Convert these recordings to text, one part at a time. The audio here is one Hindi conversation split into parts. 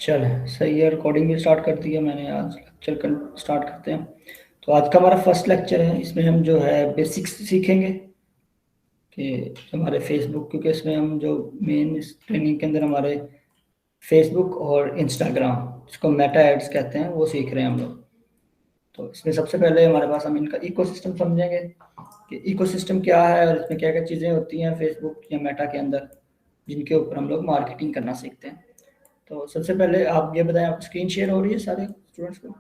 चले सही है, रिकॉर्डिंग भी स्टार्ट कर दी है मैंने। आज लेक्चर स्टार्ट करते हैं। तो आज का हमारा फर्स्ट लेक्चर है, इसमें हम जो है बेसिक्स सीखेंगे कि हमारे फेसबुक, क्योंकि इसमें हम जो मेन इस ट्रेनिंग के अंदर हमारे फेसबुक और इंस्टाग्राम, जिसको मेटा एड्स कहते हैं, वो सीख रहे हैं हम लोग। तो इसमें सबसे पहले हमारे पास हम इनका इकोसिस्टम समझेंगे कि इकोसिस्टम क्या है और इसमें क्या क्या चीज़ें होती हैं फेसबुक या मेटा के अंदर, जिनके ऊपर हम लोग मार्केटिंग करना सीखते हैं। तो सबसे पहले आप ये बताएं, आपकी स्क्रीन शेयर हो रही है सारे स्टूडेंट्स को?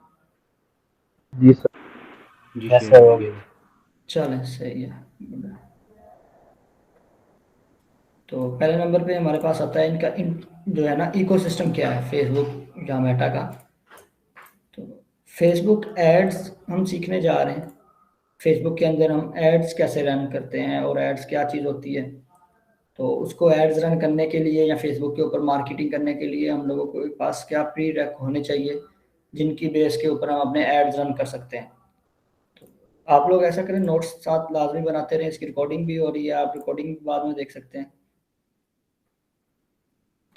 जी सर। जी यस शेयर सर, हो हो गया। गया। चलें सही है। तो पहले नंबर पे हमारे पास आता है इनका जो है ना इकोसिस्टम क्या है फेसबुक या मेटा का। तो फेसबुक एड्स हम सीखने जा रहे हैं। फेसबुक के अंदर हम एड्स कैसे रन करते हैं और एड्स क्या चीज़ होती है। तो उसको एड्स रन करने के लिए या फेसबुक के ऊपर मार्केटिंग करने के लिए हम लोगों के पास क्या प्री रेक होने चाहिए, जिनकी बेस के ऊपर हम अपने एड्स रन कर सकते हैं। तो आप लोग ऐसा करें, नोट्स साथ लाजमी बनाते रहें। इसकी रिकॉर्डिंग भी हो रही है, आप रिकॉर्डिंग बाद में देख सकते हैं।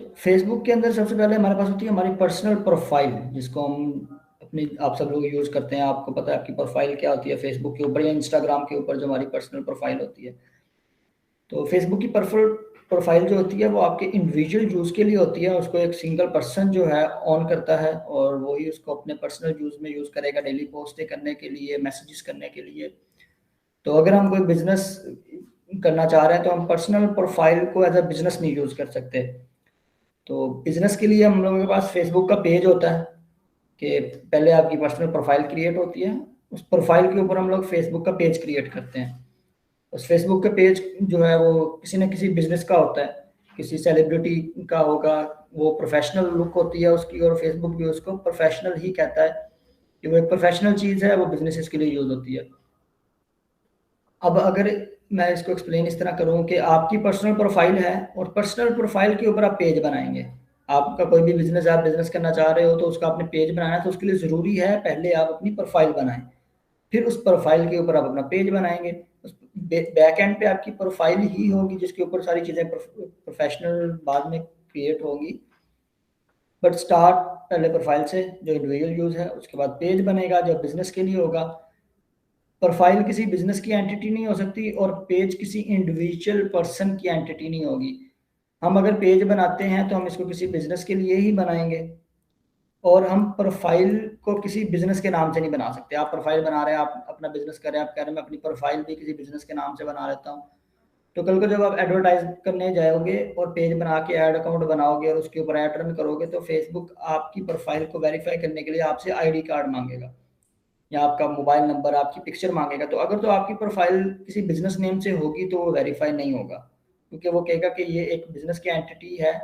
तो फेसबुक के अंदर सबसे पहले हमारे पास होती है हमारी पर्सनल प्रोफाइल, जिसको हम अपनी आप सब लोग यूज़ करते हैं। आपको पता है आपकी प्रोफाइल क्या होती है फेसबुक के ऊपर या इंस्टाग्राम के ऊपर, जो हमारी पर्सनल प्रोफाइल होती है। तो फेसबुक की प्रोफाइल जो होती है वो आपके इंडिविजुअल यूज़ के लिए होती है। उसको एक सिंगल पर्सन जो है ऑन करता है और वही उसको अपने पर्सनल यूज़ में यूज़ करेगा, डेली पोस्टें करने के लिए, मैसेजेस करने के लिए। तो अगर हम कोई बिजनेस करना चाह रहे हैं तो हम पर्सनल प्रोफाइल को एज अ बिजनेस नहीं यूज़ कर सकते। तो बिजनेस के लिए हम लोगों के पास फेसबुक का पेज होता है कि पहले आपकी पर्सनल प्रोफाइल क्रिएट होती है, उस प्रोफाइल के ऊपर हम लोग फेसबुक का पेज क्रिएट करते हैं। उस फेसबुक का पेज जो है वो किसी न किसी बिजनेस का होता है, किसी सेलिब्रिटी का होगा। वो प्रोफेशनल लुक होती है उसकी, और फेसबुक भी उसको प्रोफेशनल ही कहता है कि वो एक प्रोफेशनल चीज़ है, वो बिजनेसेस के लिए यूज़ होती है। अब अगर मैं इसको एक्सप्लेन इस तरह करूँ कि आपकी पर्सनल प्रोफाइल है और पर्सनल प्रोफाइल के ऊपर आप पेज बनाएंगे। आपका कोई भी बिजनेस, आप बिजनेस करना चाह रहे हो तो उसका आपने पेज बनाना है, तो उसके लिए ज़रूरी है पहले आप अपनी प्रोफाइल बनाएं, फिर उस प्रोफाइल के ऊपर आप अपना पेज बनाएंगे। उस बैक एंड पे आपकी प्रोफाइल ही होगी जिसके ऊपर सारी चीज़ें प्रोफेशनल बाद में क्रिएट होंगी। बट स्टार्ट पहले प्रोफाइल से, जो इंडिविजुअल यूज़ है, उसके बाद पेज बनेगा जो बिजनेस के लिए होगा। प्रोफाइल किसी बिजनेस की एंटिटी नहीं हो सकती और पेज किसी इंडिविजुअल पर्सन की एंटिटी नहीं होगी। हम अगर पेज बनाते हैं तो हम इसको किसी बिजनेस के लिए ही बनाएंगे, और हम प्रोफाइल को किसी बिजनेस के नाम से नहीं बना सकते। आप प्रोफाइल बना रहे हैं, आप अपना बिजनेस कर रहे हैं, आप कह रहे हैं मैं अपनी प्रोफाइल भी किसी बिजनेस के नाम से बना लेता हूँ, तो कल को जब आप एडवर्टाइज करने जाओगे और पेज बना के ऐड अकाउंट बनाओगे और उसके ऊपर ऐड रन करोगे, तो फेसबुक आपकी प्रोफाइल को वेरीफाई करने के लिए आपसे आईडी कार्ड मांगेगा या आपका मोबाइल नंबर, आपकी पिक्चर मांगेगा। तो अगर तो आपकी प्रोफाइल किसी बिजनेस नेम से होगी तो वो वेरीफाई नहीं होगा, क्योंकि वो कहेगा कि ये एक बिजनेस की एंटिटी है,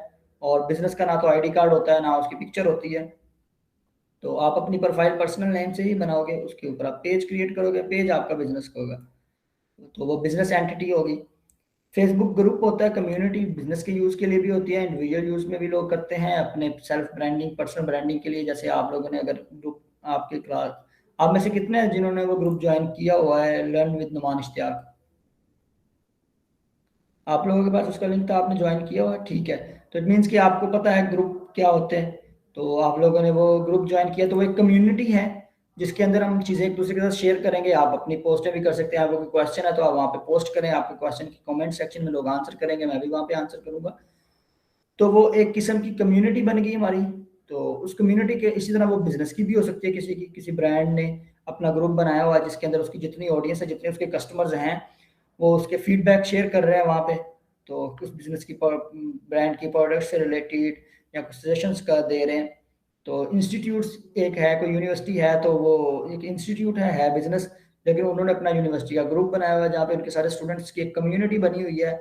और बिजनेस का ना तो आईडी कार्ड होता है ना उसकी पिक्चर होती है। तो आप अपनी प्रोफाइल पर्सनल नेम से ही बनाओगे, उसके ऊपर आप पेज क्रिएट करोगे, पेज आपका बिजनेस का होगा, तो वो बिजनेस एंटिटी होगी। फेसबुक ग्रुप होता है, कम्युनिटी बिजनेस के यूज़ के लिए भी होती है, इंडिविजुअल यूज़ में भी लोग करते हैं अपने सेल्फ ब्रांडिंग, पर्सनल ब्रांडिंग के लिए। जैसे आप लोगों ने अगर ग्रुप, आपके क्लास, आप में से कितने हैं जिन्होंने वो ग्रुप ज्वाइन किया हुआ है, लर्न विद नुमान इश्तियाक? आप लोगों के पास उसका लिंक था, आपने ज्वाइन किया हुआ है, ठीक है। तो इट मीन्स कि आपको पता है ग्रुप क्या होते हैं। तो आप लोगों ने वो ग्रुप ज्वाइन किया, तो वो एक कम्युनिटी है जिसके अंदर हम चीज़ें एक दूसरे के साथ शेयर करेंगे। आप अपनी पोस्टें भी कर सकते हैं, आपको कोई क्वेश्चन है तो आप वहाँ पे पोस्ट करें, आपके क्वेश्चन की कमेंट सेक्शन में लोग आंसर करेंगे, मैं भी वहाँ पे आंसर करूँगा। तो वो एक किस्म की कम्युनिटी बन गई हमारी। तो उस कम्युनिटी के इसी तरह वो बिजनेस की भी हो सकती है, किसी की, किसी ब्रांड ने अपना ग्रुप बनाया हुआ है जिसके अंदर उसकी जितनी ऑडियंस है, जितने उसके कस्टमर्स हैं, वो उसके फीडबैक शेयर कर रहे हैं वहाँ पे। तो उस बिजनेस की, ब्रांड की प्रोडक्ट से रिलेटेड या कुछ सजेशंस का दे रहे हैं। तो इंस्टीट्यूट्स एक है, कोई यूनिवर्सिटी है तो वो एक इंस्टीट्यूट है बिजनेस, लेकिन उन्होंने अपना यूनिवर्सिटी का ग्रुप बनाया हुआ है जहाँ पे उनके सारे स्टूडेंट्स की एक कम्युनिटी बनी हुई है।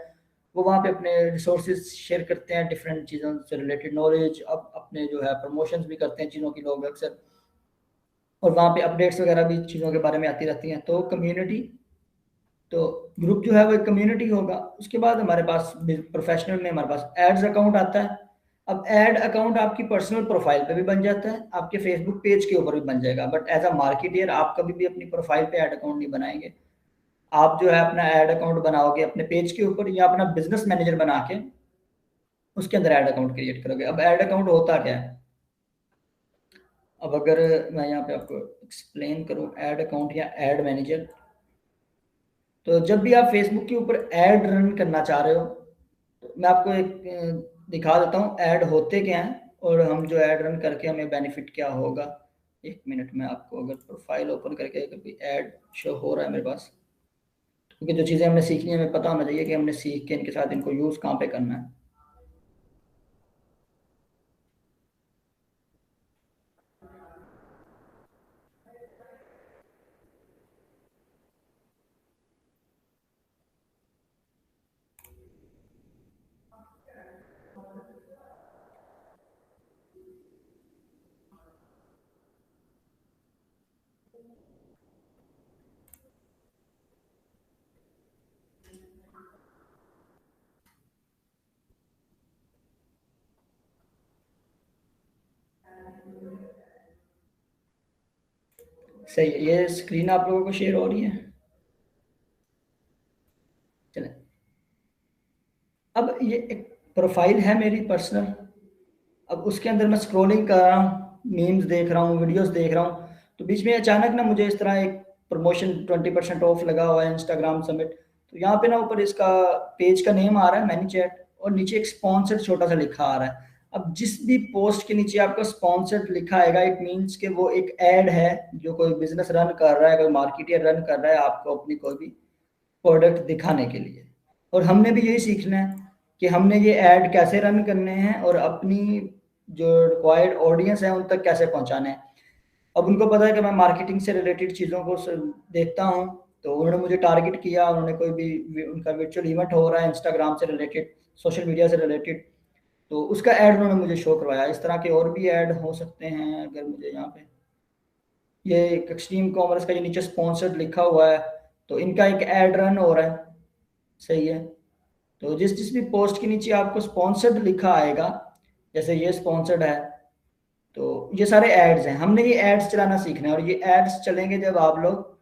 वो वहाँ पे अपने रिसोर्सेज शेयर करते हैं, डिफरेंट चीज़ों से रिलेटेड नॉलेज, अब अपने जो है प्रमोशंस भी करते हैं चीज़ों की लोग अक्सर, और वहाँ पे अपडेट्स वगैरह भी चीज़ों के बारे में आती रहती हैं। तो कम्युनिटी, तो ग्रुप जो है वो एक कम्युनिटी होगा। उसके बाद हमारे पास प्रोफेशनल में हमारे पास एड्स अकाउंट आता है। अब एड अकाउंट आपकी पर्सनल प्रोफाइल पे भी बन जाता है, आपके फेसबुक पेज के ऊपर भी बन जाएगा, बट एज अ मार्केटियर आप कभी भी अपनी प्रोफाइल पे एड अकाउंट नहीं बनाएंगे। आप जो है अपना एड अकाउंट बनाओगे अपने पेज के ऊपर, या अपना बिजनेस मैनेजर बना के उसके अंदर ऐड अकाउंट क्रिएट करोगे। अब ऐड अकाउंट होता क्या है? अब अगर मैं यहाँ पे आपको एक्सप्लेन करूँ ऐड अकाउंट या ऐड मैनेजर, तो जब भी आप फेसबुक के ऊपर ऐड रन करना चाह रहे हो, तो मैं आपको एक दिखा देता हूँ ऐड होते क्या हैं और हम जो ऐड रन करके हमें बेनिफिट क्या होगा। एक मिनट में आपको अगर प्रोफाइल ओपन करके अगर कोई ऐड शो हो रहा है मेरे पास, क्योंकि जो चीज़ें हमने सीखनी है हमें पता होना चाहिए कि हमने सीख के इनके साथ इनको यूज़ कहाँ पे करना है। सही है, ये स्क्रीन आप लोगों को शेयर हो रही है। चले, अब ये एक प्रोफाइल है मेरी पर्सनल। अब उसके अंदर मैं स्क्रॉलिंग कर रहा हूँ, मीम्स देख रहा हूँ, वीडियोस देख रहा हूँ, तो बीच में अचानक ना मुझे इस तरह एक प्रमोशन 20% ऑफ लगा हुआ है इंस्टाग्राम समिट। तो यहाँ पे ना ऊपर इसका पेज का नेम आ रहा है मैनी चैट, और नीचे एक स्पॉन्सर्ड छोटा सा लिखा आ रहा है। अब जिस भी पोस्ट के नीचे आपको स्पॉन्सर्ड लिखा आएगा, इट मीन्स कि वो एक ऐड है जो कोई बिजनेस रन कर रहा है, कोई मार्केटर रन कर रहा है आपको अपनी कोई भी प्रोडक्ट दिखाने के लिए। और हमने भी यही सीखना है कि हमने ये ऐड कैसे रन करने हैं और अपनी जो रिक्वायर्ड ऑडियंस है उन तक कैसे पहुंचाने हैं। अब उनको पता है कि मैं मार्केटिंग से रिलेटेड चीज़ों को देखता हूँ, तो उन्होंने मुझे टारगेट किया, उन्होंने कोई भी उनका वर्चुअल इवेंट हो रहा है इंस्टाग्राम से रिलेटेड, सोशल मीडिया से रिलेटेड, तो उसका ऐड उन्होंने मुझे शो करवाया। इस तरह के और भी ऐड हो सकते हैं। अगर मुझे यहाँ पे ये एक्सट्रीम कॉमर्स का ये नीचे स्पॉन्सर्ड लिखा हुआ है, तो इनका एक ऐड रन हो रहा है। सही है, तो जिस जिस भी पोस्ट के नीचे आपको स्पॉन्सर्ड लिखा आएगा, जैसे ये स्पॉन्सर्ड है, तो ये सारे एड्स हैं। हमने ये एड्स चलाना सीखना है, और ये एड्स चलेंगे जब आप लोग,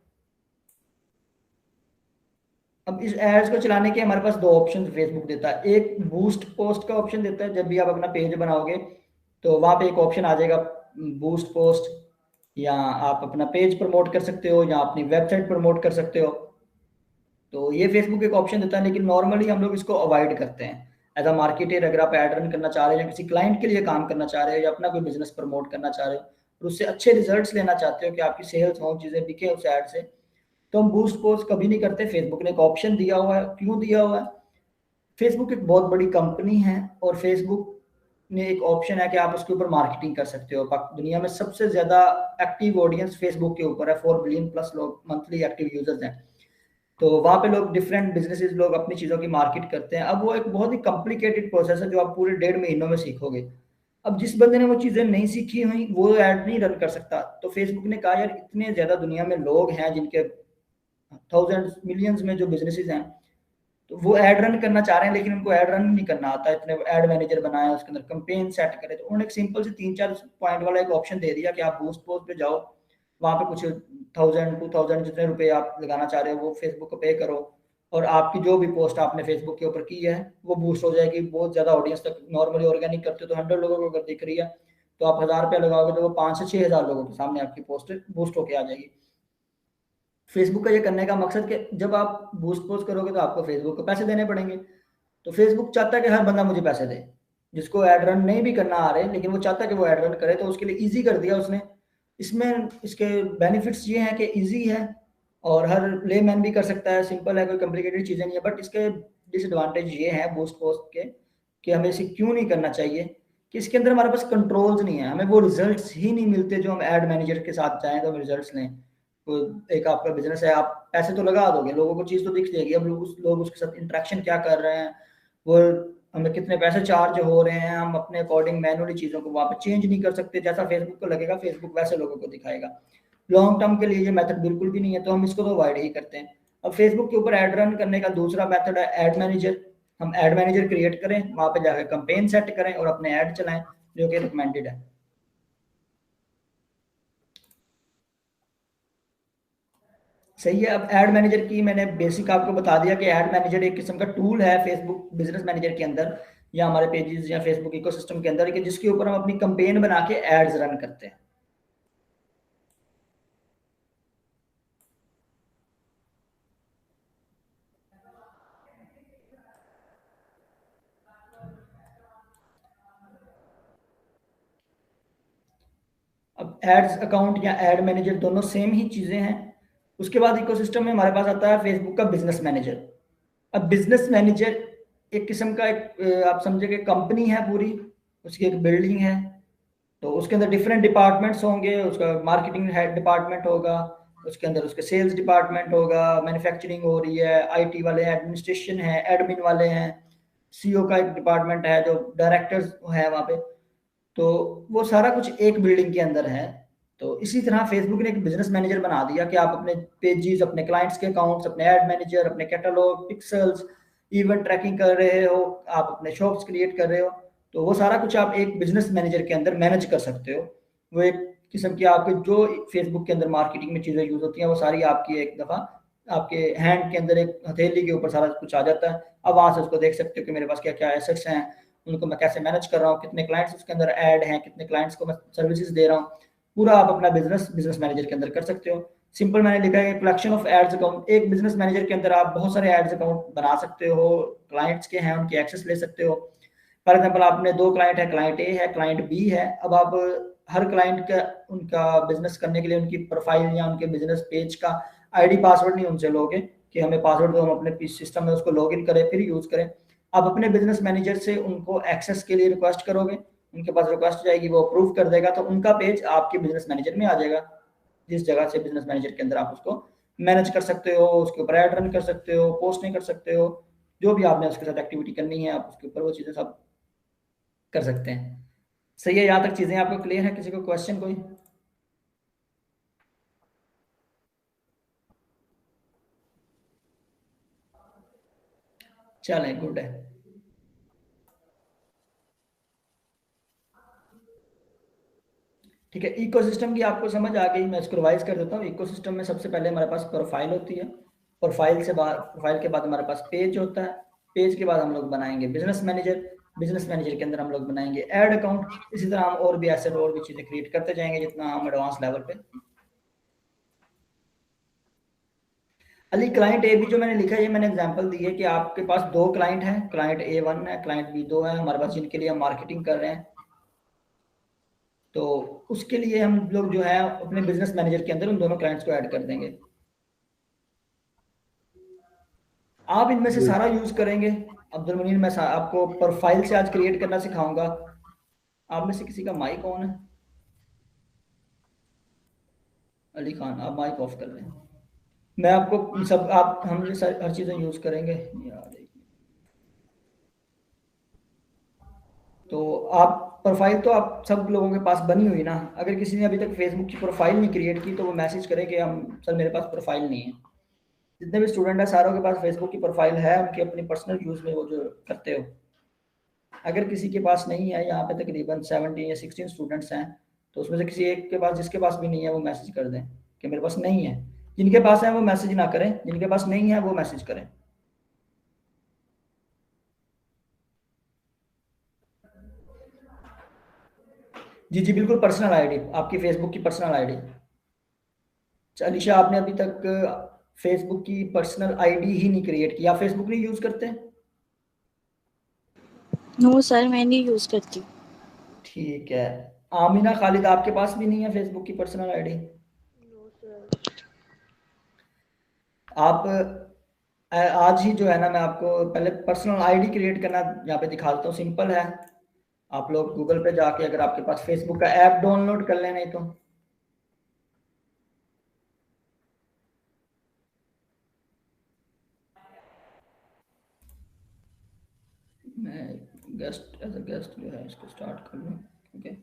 अब इस एड्स को चलाने के हमारे पास दो ऑप्शन फेसबुक देता है। एक बूस्ट पोस्ट का ऑप्शन देता है, जब भी आप अपना पेज बनाओगे तो वहां पे एक ऑप्शन आ जाएगा बूस्ट पोस्ट, या आप अपना पेज प्रमोट कर सकते हो या अपनी वेबसाइट प्रमोट कर सकते हो। तो ये फेसबुक एक ऑप्शन देता है, लेकिन नॉर्मली हम लोग इसको अवॉइड करते हैं। एज अ मार्केटर अगर आप एड रन करना चाह रहे हो या किसी क्लाइंट के लिए काम करना चाह रहे हो या अपना कोई बिजनेस प्रमोट करना चाह रहे हो और उससे अच्छे रिजल्ट्स लेना चाहते हो कि आपकी सेल्स हो, चीज़ें बिके उस ऐड से, तो हम बूस्ट पोस्ट कभी नहीं करते। फेसबुक ने एक ऑप्शन दिया हुआ है, क्यों दिया हुआ है? फेसबुक एक बहुत बड़ी कंपनी है, और फेसबुक में एक ऑप्शन है कि आप उसके ऊपर मार्केटिंग कर सकते हो। दुनिया में सबसे ज्यादा एक्टिव ऑडियंस फेसबुक के ऊपर है, 4 बिलियन प्लस लोग मंथली एक्टिव यूजर्स हैं। तो वहाँ पे लोग डिफरेंट बिजनेसेस लोग अपनी चीज़ों की मार्केट करते हैं। अब वो एक बहुत ही कॉम्प्लिकेटेड प्रोसेस है जो आप पूरे 1.5 महीनों में सीखोगे। अब जिस बंदे ने वो चीज़ें नहीं सीखी हुई वो ऐड नहीं रन कर सकता। तो फेसबुक ने कहा यार इतने ज़्यादा दुनिया में लोग हैं जिनके थाउजेंड्स मिलियंस में जो बिजनेसेस हैं, तो वो ऐड रन करना चाह रहे हैं लेकिन उनको ऐड रन नहीं करना आता। इतने ऐड मैनेजर बनाया, उसके अंदर कंपेन सेट करे, तो उन्होंने एक सिंपल से 3-4 पॉइंट वाला एक ऑप्शन दे दिया कि आप बूस्ट पोस्ट पे जाओ, वहां पे कुछ 1000-2000 जितने रुपए आप लगाना चाह रहे हो वो फेसबुक को पे करो, और आपकी जो भी पोस्ट आपने फेसबुक के ऊपर की है वो बूस्ट हो जाएगी बहुत ज्यादा ऑडियंस तक। नॉर्मली ऑर्गेनिक करते तो 100 लोगों को अगर दिख रही है, तो आप 1000 रुपया लगाओगे तो वो 5 से 6 हजार लोगों के सामने आपकी पोस्ट बूस्ट होके आ जाएगी। फेसबुक का ये करने का मकसद कि जब आप बूस्ट पोस्ट करोगे तो आपको फेसबुक को पैसे देने पड़ेंगे। तो फेसबुक चाहता है कि हर बंदा मुझे पैसे दे, जिसको एड रन नहीं भी करना आ रहे लेकिन वो चाहता है कि वो एड रन करे, तो उसके लिए इजी कर दिया उसने। इसमें इसके बेनिफिट्स ये हैं कि इजी है और हर लेमैन भी कर सकता है, सिंपल है, कोई कॉम्प्लिकेटेड चीज़ें नहीं है। बट इसके डिसएडवांटेज ये हैं बूस्ट पोस्ट के कि हमें इसे क्यों नहीं करना चाहिए, कि इसके अंदर हमारे पास कंट्रोल्स नहीं है, हमें वो रिजल्ट्स ही नहीं मिलते जो हम एड मैनेजर के साथ चाहें तो हम रिजल्ट्स लें। तो एक आपका बिजनेस है, आप पैसे तो लगा दोगे, लोगों को चीज़ तो दिख जाएगी, अब लोग उसके साथ इंटरेक्शन क्या कर रहे हैं, वो हमें कितने पैसे चार्ज हो रहे हैं, हम अपने अकॉर्डिंग मैनुअली चीज़ों को वहाँ पे चेंज नहीं कर सकते। जैसा फेसबुक को लगेगा फेसबुक वैसे लोगों को दिखाएगा। लॉन्ग टर्म के लिए ये मेथड बिल्कुल भी नहीं है, तो हम इसको तो अवॉइड ही करते हैं। अब फेसबुक के ऊपर एड रन करने का दूसरा मेथड है एड मैनेजर। हम एड मैनेजर क्रिएट करें, वहाँ पे जाकर कंपेन सेट करें और अपने ऐड चलाएं, जो कि रिकमेंडेड है। सही है, अब एड मैनेजर की मैंने बेसिक आपको बता दिया कि एड मैनेजर एक किस्म का टूल है फेसबुक बिजनेस मैनेजर के अंदर या हमारे पेजेस या फेसबुक इकोसिस्टम के अंदर, कि जिसके ऊपर हम अपनी कंपेन बना के एड्स रन करते हैं। एड्स अकाउंट या एड मैनेजर दोनों सेम ही चीज़ें हैं। उसके बाद इकोसिस्टम में हमारे पास आता है फेसबुक का बिजनेस मैनेजर। अब बिजनेस मैनेजर एक किस्म का आप समझे कि कंपनी है पूरी, उसकी एक बिल्डिंग है, तो उसके अंदर डिफरेंट डिपार्टमेंट्स होंगे। उसका मार्केटिंग हेड डिपार्टमेंट होगा, उसके अंदर उसके सेल्स डिपार्टमेंट होगा, मैन्युफैक्चरिंग हो रही है, आईटी वाले हैं, एडमिनिस्ट्रेशन है, एडमिन वाले हैं, सीईओ का एक डिपार्टमेंट है, जो डायरेक्टर्स है वहाँ पे। तो वो सारा कुछ एक बिल्डिंग के अंदर है। तो इसी तरह फेसबुक ने एक बिजनेस मैनेजर बना दिया कि आप अपने पेजेस, अपने क्लाइंट्स के अकाउंट्स, अपने एड मैनेजर, अपने कैटलॉग, पिक्सल्स, इवेंट ट्रैकिंग कर रहे हो, आप अपने शॉप्स क्रिएट कर रहे हो, तो वो सारा कुछ आप एक बिजनेस मैनेजर के अंदर मैनेज कर सकते हो। वो एक किस्म की आपके जो फेसबुक के अंदर मार्केटिंग में चीज़ें यूज होती हैं वो सारी आपकी एक दफ़ा आपके हैंड के अंदर, एक हथेली के ऊपर सारा कुछ आ जाता है। अब वहाँ से उसको देख सकते हो कि मेरे पास क्या क्या एसेट्स हैं, उनको मैं कैसे मैनेज कर रहा हूँ, कितने क्लाइंट्स उसके अंदर ऐड हैं, कितने क्लाइंट्स को मैं सर्विसेज दे रहा हूँ, पूरा आप अपना बिजनेस मैनेजर के अंदर कर सकते हो। सिंपल मैंने लिखा है कलेक्शन ऑफ एड्स अकाउंट। एक बिजनेस मैनेजर के अंदर आप बहुत सारे एड्स अकाउंट बना सकते हो, क्लाइंट्स के हैं उनके एक्सेस ले सकते हो। फॉर एग्जाम्पल आपने दो क्लाइंट है, क्लाइंट ए है, क्लाइंट बी है। अब आप हर क्लाइंट का उनका बिजनेस करने के लिए उनकी प्रोफाइल या उनके बिजनेस पेज का आईडी पासवर्ड नहीं उनसे लोगे कि हमें पासवर्ड दो, हम अपने सिस्टम में उसको लॉगिन करें फिर यूज करें। आप अपने बिजनेस मैनेजर से उनको एक्सेस के लिए रिक्वेस्ट करोगे, उनके पास रिक्वेस्ट जाएगी, वो अप्रूव कर देगा, तो उनका पेज आपके बिजनेस मैनेजर में आ जाएगा, जिस जगह से बिजनेस मैनेजर के अंदर आप उसको मैनेज कर सकते हो, उसके ऊपर ऐड रन कर सकते हो, पोस्ट नहीं कर सकते हो, जो भी आपने उसके साथ एक्टिविटी करनी है आप उसके ऊपर वो चीज़ें सब कर सकते हैं। सही है, यहाँ तक चीज़ें आपको क्लियर है? किसी को क्वेश्चन कोई? चलें, गुड है। ठीक है, इकोसिस्टम की आपको समझ आ गई। मैं इसको रिवाइज कर देता हूँ। इकोसिस्टम में सबसे पहले हमारे पास प्रोफाइल होती है, प्रोफाइल के बाद हमारे पास पेज होता है, पेज के बाद हम लोग बनाएंगे बिजनेस मैनेजर, बिजनेस मैनेजर के अंदर हम लोग बनाएंगे ऐड अकाउंट। इसी तरह हम और भी एसेट और भी चीज़ें क्रिएट करते जाएंगे जितना हम एडवांस लेवल पे। अली क्लाइंट ए बी जो मैंने लिखा है, ये मैंने एग्जांपल दी है कि आपके पास दो क्लाइंट हैं, क्लाइंट ए वन है, क्लाइंट बी दो है हमारे पास, जिनके लिए हम मार्केटिंग कर रहे हैं। तो उसके लिए हम लोग जो है अपने बिजनेस मैनेजर के अंदर उन दोनों क्लाइंट्स को ऐड कर देंगे। आप इनमें से सारा यूज करेंगे। अब्दुल मुनीर, मैं आपको प्रोफाइल से आज क्रिएट करना सिखाऊंगा। आप में से किसी का माइक ऑन है? अली खान, आप माइक ऑफ कर लें। मैं आपको सब आप हम ये हर चीजें यूज करेंगे यार। तो आप प्रोफाइल तो आप सब लोगों के पास बनी हुई ना। अगर किसी ने अभी तक फेसबुक की प्रोफाइल नहीं क्रिएट की तो वो मैसेज करे कि हम सर मेरे पास प्रोफाइल नहीं है। जितने भी स्टूडेंट है सारों के पास फेसबुक की प्रोफाइल है, उनकी अपनी पर्सनल यूज में वो जो करते हो। अगर किसी के पास नहीं है, यहाँ पे तकरीबन 17 या 16 स्टूडेंट्स हैं, तो उसमें से किसी एक के पास, जिसके पास भी नहीं है वो मैसेज कर दें कि मेरे पास नहीं है। जिनके पास है वो मैसेज ना करें, जिनके पास नहीं है वो मैसेज करें। जी जी बिल्कुल, पर्सनल आईडी, आपकी फेसबुक की पर्सनल आईडी। अलीशा, आपने अभी तक फेसबुक की पर्सनल आईडी ही नहीं क्रिएट की, आप फेसबुक नहीं यूज करते? नो सर, मैं नहीं यूज करती। ठीक है। आमिना खालिद, आपके पास भी नहीं है फेसबुक की पर्सनल आईडी? आप आज ही जो है ना, मैं आपको पहले पर्सनल आईडी क्रिएट करना यहाँ पे दिखा देता हूँ। सिंपल है, आप लोग गूगल पे जाके अगर आपके पास फेसबुक का ऐप डाउनलोड कर लें, नहीं तो मैं गेस्ट एज अ गेस्ट जो है इसको स्टार्ट कर लूँ। ओके,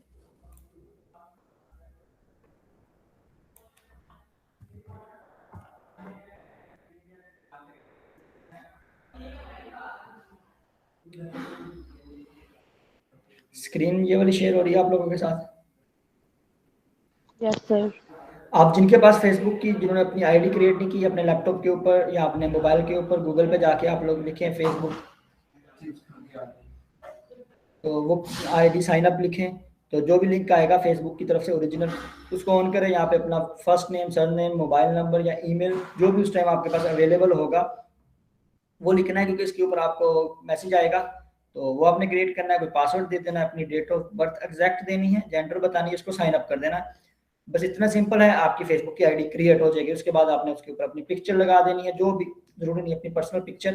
स्क्रीन ये वाली शेयर हो रही है आप लोगों के साथ? Yes sir. आप जिनके पास फेसबुक की, जिन्होंने अपनी आईडी क्रिएट नहीं की, अपने लैपटॉप के ऊपर या अपने मोबाइल के ऊपर गूगल पे जाके आप लोग लिखें फेसबुक, तो वो आईडी साइन अप लिखें, तो जो भी लिंक आएगा फेसबुक की तरफ से ओरिजिनल, उसको ऑन करें। यहाँ पे अपना first name, sir name, mobile number या ईमेल जो भी उस टाइम आपके पास अवेलेबल होगा वो लिखना है, क्योंकि इसके ऊपर आपको मैसेज आएगा। तो वो आपने क्रिएट करना है, कोई पासवर्ड दे देना है, अपनी डेट ऑफ बर्थ एग्जैक्ट देनी है, जेंडर बतानी है, इसको साइन अप कर देना है। बस इतना सिंपल है, आपकी फेसबुक की आईडी क्रिएट हो जाएगी। उसके बाद आपने उसके ऊपर अपनी पिक्चर लगा देनी है, जो भी, जरूरी नहीं अपनी पर्सनल पिक्चर,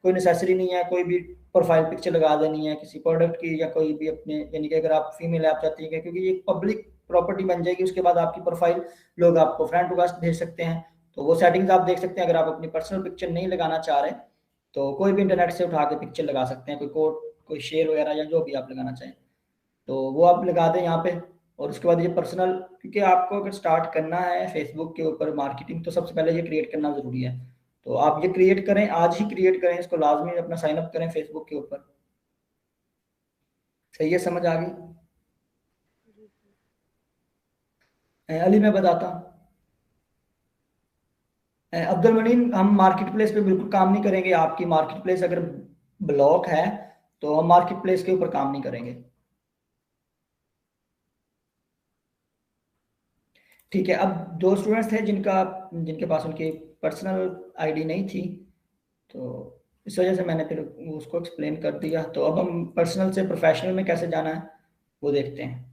कोई नेसेसरी नहीं है, कोई भी प्रोफाइल पिक्चर लगा देनी है किसी प्रोडक्ट की या कोई भी अपने, यानी कि अगर आप फीमेल ऐप चाहती है, क्योंकि ये पब्लिक प्रॉपर्टी बन जाएगी। उसके बाद आपकी प्रोफाइल लोग आपको फ्रेंड रिक्वेस्ट भेज सकते हैं, तो वो सेटिंग्स आप देख सकते हैं। अगर आप अपनी पर्सनल पिक्चर नहीं लगाना चाह रहे तो कोई भी इंटरनेट से उठा के पिक्चर लगा सकते हैं, कोई कोड, कोई शेर वगैरह या जो भी आप लगाना चाहें, तो वो आप लगा दें यहाँ पे। और उसके बाद ये पर्सनल, क्योंकि आपको अगर स्टार्ट करना है फेसबुक के ऊपर मार्केटिंग, तो सबसे पहले ये क्रिएट करना जरूरी है। तो आप ये क्रिएट करें, आज ही क्रिएट करें इसको, लाजमी अपना साइन अप करें फेसबुक के ऊपर। सही है, समझ आ गई? अली मैं बताता हूँ। अब्दुल मनीन, हम मार्केट प्लेस पे बिल्कुल काम नहीं करेंगे। आपकी मार्केट प्लेस अगर ब्लॉक है तो हम मार्केट प्लेस के ऊपर काम नहीं करेंगे। ठीक है, अब दो स्टूडेंट्स थे जिनका, जिनके पास उनकी पर्सनल आईडी नहीं थी, तो इस वजह से मैंने फिर उसको एक्सप्लेन कर दिया। तो अब हम पर्सनल से प्रोफेशनल में कैसे जाना है वो देखते हैं।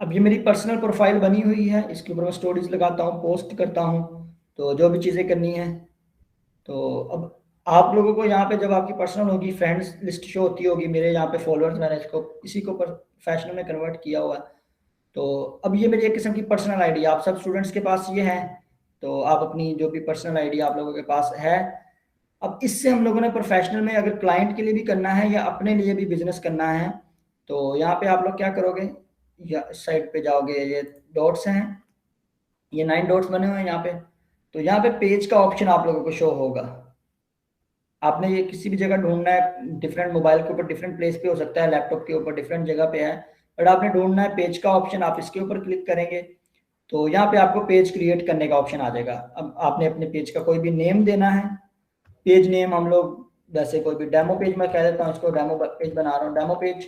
अब ये मेरी पर्सनल प्रोफाइल बनी हुई है, इसके ऊपर मैं स्टोरीज लगाता हूँ, पोस्ट करता हूँ, तो जो भी चीज़ें करनी है। तो अब आप लोगों को यहाँ पे जब आपकी पर्सनल होगी, फ्रेंड्स लिस्ट शो होती होगी, मेरे यहाँ पे फॉलोअर्स, मैंने इसको इसी को प्रोफेशनल में कन्वर्ट किया हुआ है। तो अब ये मेरी एक किस्म की पर्सनल आईडी, आप सब स्टूडेंट्स के पास ये है। तो आप अपनी जो भी पर्सनल आईडी आप लोगों के पास है, अब इससे हम लोगों ने प्रोफेशनल में अगर क्लाइंट के लिए भी करना है या अपने लिए भी बिजनेस करना है, तो यहाँ पे आप लोग क्या करोगे, या साइड पे जाओगे, ये डॉट्स हैं, ये 9 डॉट्स बने हुए हैं यहाँ पे। तो यहाँ पे पेज का ऑप्शन आप लोगों को शो होगा। आपने ये किसी भी जगह ढूंढना है, डिफरेंट मोबाइल के ऊपर डिफरेंट प्लेस पे हो सकता है, लैपटॉप के ऊपर डिफरेंट जगह पे है, बट आपने ढूंढना है पेज का ऑप्शन, आप इसके ऊपर क्लिक करेंगे तो यहाँ पे आपको पेज क्रिएट करने का ऑप्शन आ जाएगा। अब आपने अपने पेज का कोई भी नेम देना है, पेज नेम हम लोग, जैसे कोई भी डेमो पेज मैं कह देता हूँ, इसको डेमो पेज बना रहा हूँ, डेमो पेज।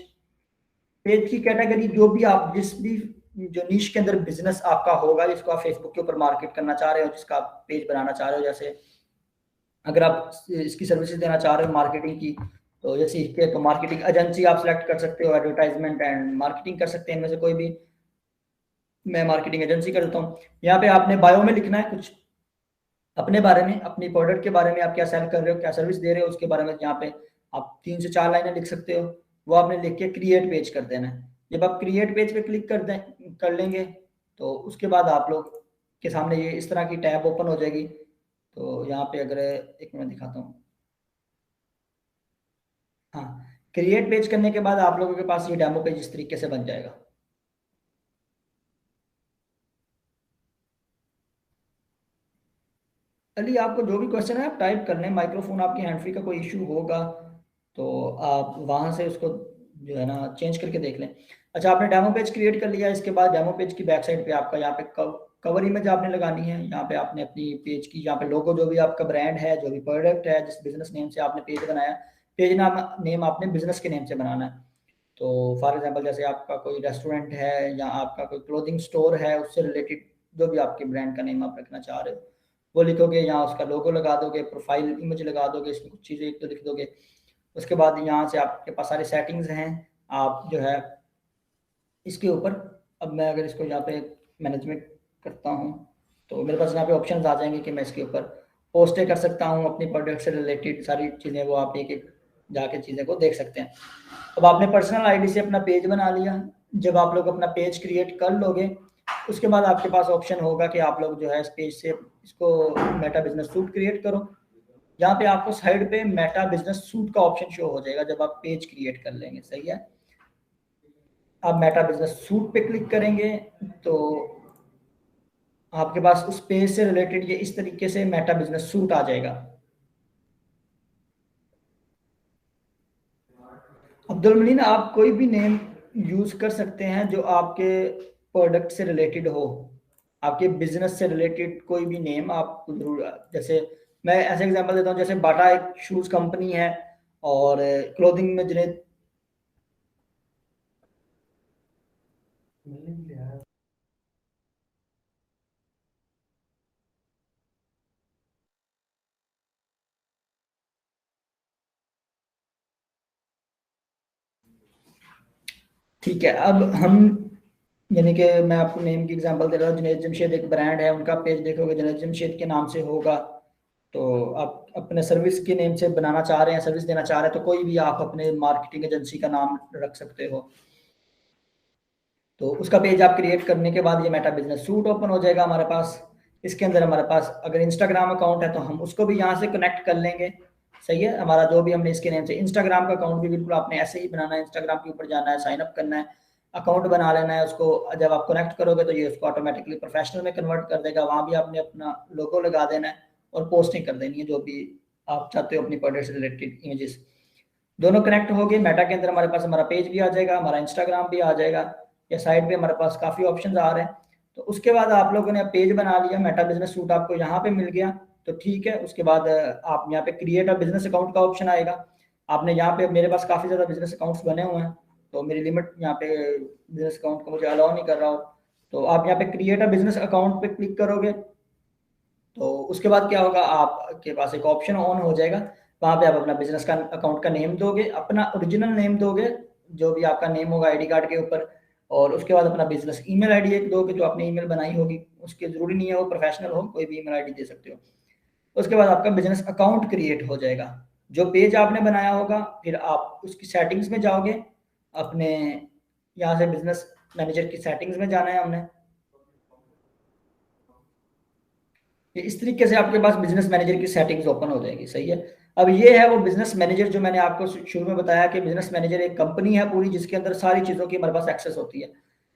पेज की कैटेगरी जो भी आप, जिस भी जो नीश के अंदर बिजनेस आपका होगा, जिसको आप फेसबुक के ऊपर मार्केट करना चाह रहे हो, जिसका आप पेज बनाना चाह रहे हो, जैसे अगर आप इसकी सर्विसेज देना चाह रहे हो मार्केटिंग की, तो जैसे इसके तो मार्केटिंग एजेंसी आप सेलेक्ट कर सकते हो, एडवर्टाइजमेंट एंड मार्केटिंग कर सकते हैं इनमें से कोई भी। मैं मार्केटिंग एजेंसी कर देता हूँ। यहाँ पे आपने बायो में लिखना है कुछ अपने बारे में, अपनी प्रोडक्ट के बारे में, आप क्या सेल कर रहे हो, क्या सर्विस दे रहे हो, उसके बारे में यहाँ पे आप 3 से 4 लाइनें लिख सकते हो। वो आपने लिख के क्रिएट पेज कर देना है। जब आप क्रिएट पेज पे क्लिक कर लेंगे, तो उसके बाद आप लोग के सामने ये इस तरह की टैब ओपन हो जाएगी। तो यहाँ पे अगर एक मिनट दिखाता हूँ, हाँ, क्रिएट पेज करने के बाद आप लोगों के पास ये डेमो पेज इस तरीके से बन जाएगा। अली आपको जो भी क्वेश्चन है आप टाइप कर लें, माइक्रोफोन आपकी हैंड फ्री का कोई इशू होगा तो आप वहां से उसको जो है ना चेंज करके देख लें। अच्छा, आपने डेमो पेज क्रिएट कर लिया, इसके बाद डेमो पेज की बैक साइड पे आपका यहाँ पे कवर इमेज आपने लगानी है। यहाँ पे आपने अपनी पेज की यहाँ पे लोगो, जो भी आपका ब्रांड है, जो भी प्रोडक्ट है, जिस बिजनेस नेम से आपने पेज बनाया, पेज नाम नेम आपने बिजनेस के नेम से बनाना है। तो फॉर एग्जांपल जैसे आपका कोई रेस्टोरेंट है या आपका कोई क्लोथिंग स्टोर है, उससे रिलेटेड जो भी आपके ब्रांड का नेम आप रखना चाह रहे हो वो लिखोगे, यहाँ उसका लोगो लगा दोगे, प्रोफाइल इमेज लगा दोगे, इसमें कुछ चीज़ें एक तो लिख दोगे। उसके बाद यहाँ से आपके पास सारे सेटिंग्स हैं, आप जो है इसके ऊपर, अब मैं अगर इसको यहाँ पे मैनेजमेंट करता हूँ तो मेरे पास यहाँ पे ऑप्शंस आ जाएंगे कि मैं इसके ऊपर पोस्टें कर सकता हूँ अपनी प्रोडक्ट से रिलेटेड सारी चीज़ें, वो आप एक एक जाके चीज़ें को देख सकते हैं। अब आपने पर्सनल आईडी से अपना पेज बना लिया। जब आप लोग अपना पेज क्रिएट कर लोगे, उसके बाद आपके पास ऑप्शन होगा कि आप लोग जो है इस पेज से इसको मेटा बिजनेस सूट क्रिएट करो। यहाँ पे आपको साइड पे मेटा बिजनेस सूट का ऑप्शन शो हो जाएगा जब आप पेज क्रिएट कर लेंगे। सही है, आप मेटा बिजनेस सूट पे क्लिक करेंगे तो आपके पास उस पेज से रिलेटेड ये इस तरीके से मेटा बिजनेस सूट आ जाएगा। अब्दुल मनीन, आप कोई भी नेम यूज कर सकते हैं जो आपके प्रोडक्ट से रिलेटेड हो, आपके बिजनेस से रिलेटेड कोई भी नेम आप जरूर, जैसे मैं ऐसे एग्जांपल देता हूँ, जैसे बाटा एक शूज कंपनी है और क्लोथिंग में जिन्हें ठीक है, अब हम यानी कि मैं आपको नेम की एग्जांपल दे रहा हूँ। जुनैद जमशेद एक ब्रांड है, उनका पेज देखोगे जुनैद जमशेद के नाम से होगा। तो आप अपने सर्विस के नेम से बनाना चाह रहे हैं, सर्विस देना चाह रहे हैं, तो कोई भी आप अपने मार्केटिंग एजेंसी का नाम रख सकते हो। तो उसका पेज आप क्रिएट करने के बाद ये मेटा बिजनेस सूट ओपन हो जाएगा हमारे पास। इसके अंदर हमारे पास अगर इंस्टाग्राम अकाउंट है तो हम उसको भी यहाँ से कनेक्ट कर लेंगे। सही है, हमारा जो भी हमने इसके नेम से इंस्टाग्राम का अकाउंट भी बिल्कुल आपने ऐसे ही बनाना है। इंस्टाग्राम के ऊपर जाना है, साइन अप करना है, अकाउंट बना लेना है। उसको जब आप कनेक्ट करोगे तो ये उसको ऑटोमेटिकली प्रोफेशनल में कन्वर्ट कर देगा। वहाँ भी आपने अपना लोगो लगा देना है और पोस्टिंग कर देनी है जो भी आप चाहते हो अपनी प्रोडक्ट से रिलेटेड इमेजेस। दोनों कनेक्ट हो गए, मेटा के अंदर हमारे पास हमारा पेज भी आ जाएगा, हमारा इंस्टाग्राम भी आ जाएगा, या साइड पे हमारे पास काफ़ी ऑप्शंस आ रहे हैं। तो उसके बाद आप लोगों ने पेज बना लिया, मेटा बिजनेस सूट आपको यहाँ पे मिल गया, तो ठीक है। उसके बाद आप यहाँ पे क्रिएट अ बिजनेस अकाउंट का ऑप्शन आएगा। आपने यहाँ पे, मेरे पास काफ़ी ज़्यादा बिजनेस अकाउंट्स बने हुए हैं, तो मेरी लिमिट यहाँ पे बिजनेस अकाउंट को मुझे अलाउ नहीं कर रहा हो। तो आप यहाँ पे क्रिएट अ बिजनेस अकाउंट पे क्लिक करोगे तो उसके बाद क्या होगा, आपके पास एक ऑप्शन ऑन हो जाएगा। वहाँ पे आप अपना बिजनेस का अकाउंट का नेम दोगे, अपना ओरिजिनल नेम दोगे जो भी आपका नेम होगा आईडी कार्ड के ऊपर, और उसके बाद अपना बिजनेस ईमेल आईडी एक दोगे जो आपने ईमेल बनाई होगी। उसके जरूरी नहीं है वो प्रोफेशनल हो, कोई भी ईमेल आईडी दे सकते हो। उसके बाद आपका बिजनेस अकाउंट क्रिएट हो जाएगा। जो पेज आपने बनाया होगा, फिर आप उसकी सेटिंग्स में जाओगे। अपने यहाँ से बिजनेस मैनेजर की सेटिंग्स में जाना है हमने। इस तरीके से आपके पास बिजनेस मैनेजर की सेटिंग्स ओपन हो जाएगी। सही है, अब ये है वो बिजनेस मैनेजर जो मैंने आपको शुरू में बताया कि बिजनेस मैनेजर एक कंपनी है पूरी जिसके अंदर सारी चीज़ों की हमारे पास एक्सेस होती है।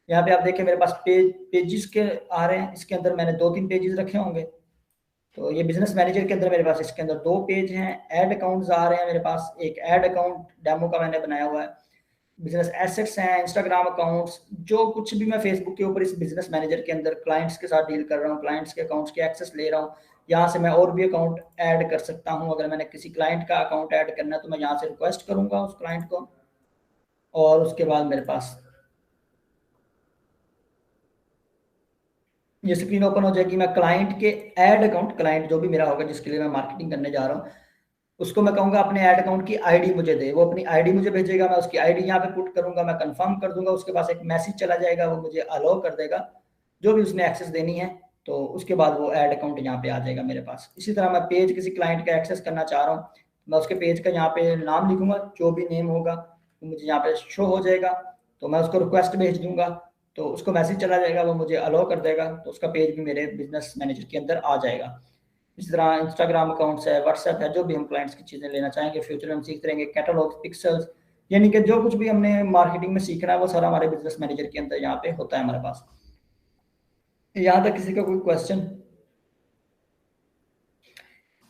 यहाँ पे आप देखें मेरे पास पेजेस के आ रहे हैं, इसके अंदर मैंने 2-3 पेजेस रखे होंगे। तो ये बिजनेस मैनेजर के अंदर मेरे पास इसके अंदर 2 पेज हैं। ऐड अकाउंट्स आ रहे हैं मेरे पास, एक ऐड अकाउंट डेमो का मैंने बनाया हुआ है। बिजनेस एसेट्स हैं, इंस्टाग्राम अकाउंट्स, जो कुछ भी मैं फेसबुक के ऊपर इस बिजनेस मैनेजर के अंदर क्लाइंट्स के साथ डील कर रहा हूँ, क्लाइंट्स के अकाउंट्स के एक्सेस ले रहा हूँ। यहाँ से मैं और भी अकाउंट ऐड कर सकता हूँ। अगर मैंने किसी क्लाइंट का अकाउंट ऐड करना है तो मैं यहाँ से रिक्वेस्ट करूंगा उस क्लाइंट को, और उसके बाद मेरे पास ये स्क्रीन ओपन हो जाएगी। मैं क्लाइंट के ऐड अकाउंट, क्लाइंट जो भी मेरा होगा जिसके लिए मैं मार्केटिंग करने जा रहा हूँ, उसको मैं कहूंगा अपने ऐड अकाउंट की आईडी मुझे दे। वो अपनी आईडी मुझे भेजेगा, मैं उसकी आईडी यहाँ पे पुट करूंगा, मैं कंफर्म कर दूंगा। उसके पास एक मैसेज चला जाएगा, वो मुझे अलाउ कर देगा जो भी उसने एक्सेस देनी है। तो उसके बाद वो ऐड अकाउंट यहाँ पे आ जाएगा मेरे पास। इसी तरह मैं पेज किसी क्लाइंट का एक्सेस करना चाह रहा हूँ, मैं उसके पेज का यहाँ पे नाम लिखूंगा, जो भी नेम होगा तो मुझे यहाँ पे शो हो जाएगा। तो मैं उसको रिक्वेस्ट भेज दूंगा, तो उसको मैसेज चला जाएगा, वो मुझे अलाउ कर देगा, तो उसका पेज भी मेरे बिजनेस मैनेजर के अंदर आ जाएगा। इस तरह इंस्टाग्राम अकाउंट्स है, व्हाट्सएप है, जो भी हम क्लाइंट्स की चीज़ें लेना चाहेंगे फ्यूचर में हम सीखते रहेंगे। कैटलॉग, पिक्सल्स, यानी कि जो कुछ भी हमने मार्केटिंग में सीखना है वो सारा हमारे बिजनेस मैनेजर के अंदर यहाँ पे होता है हमारे पास। यहाँ तक किसी का कोई क्वेश्चन?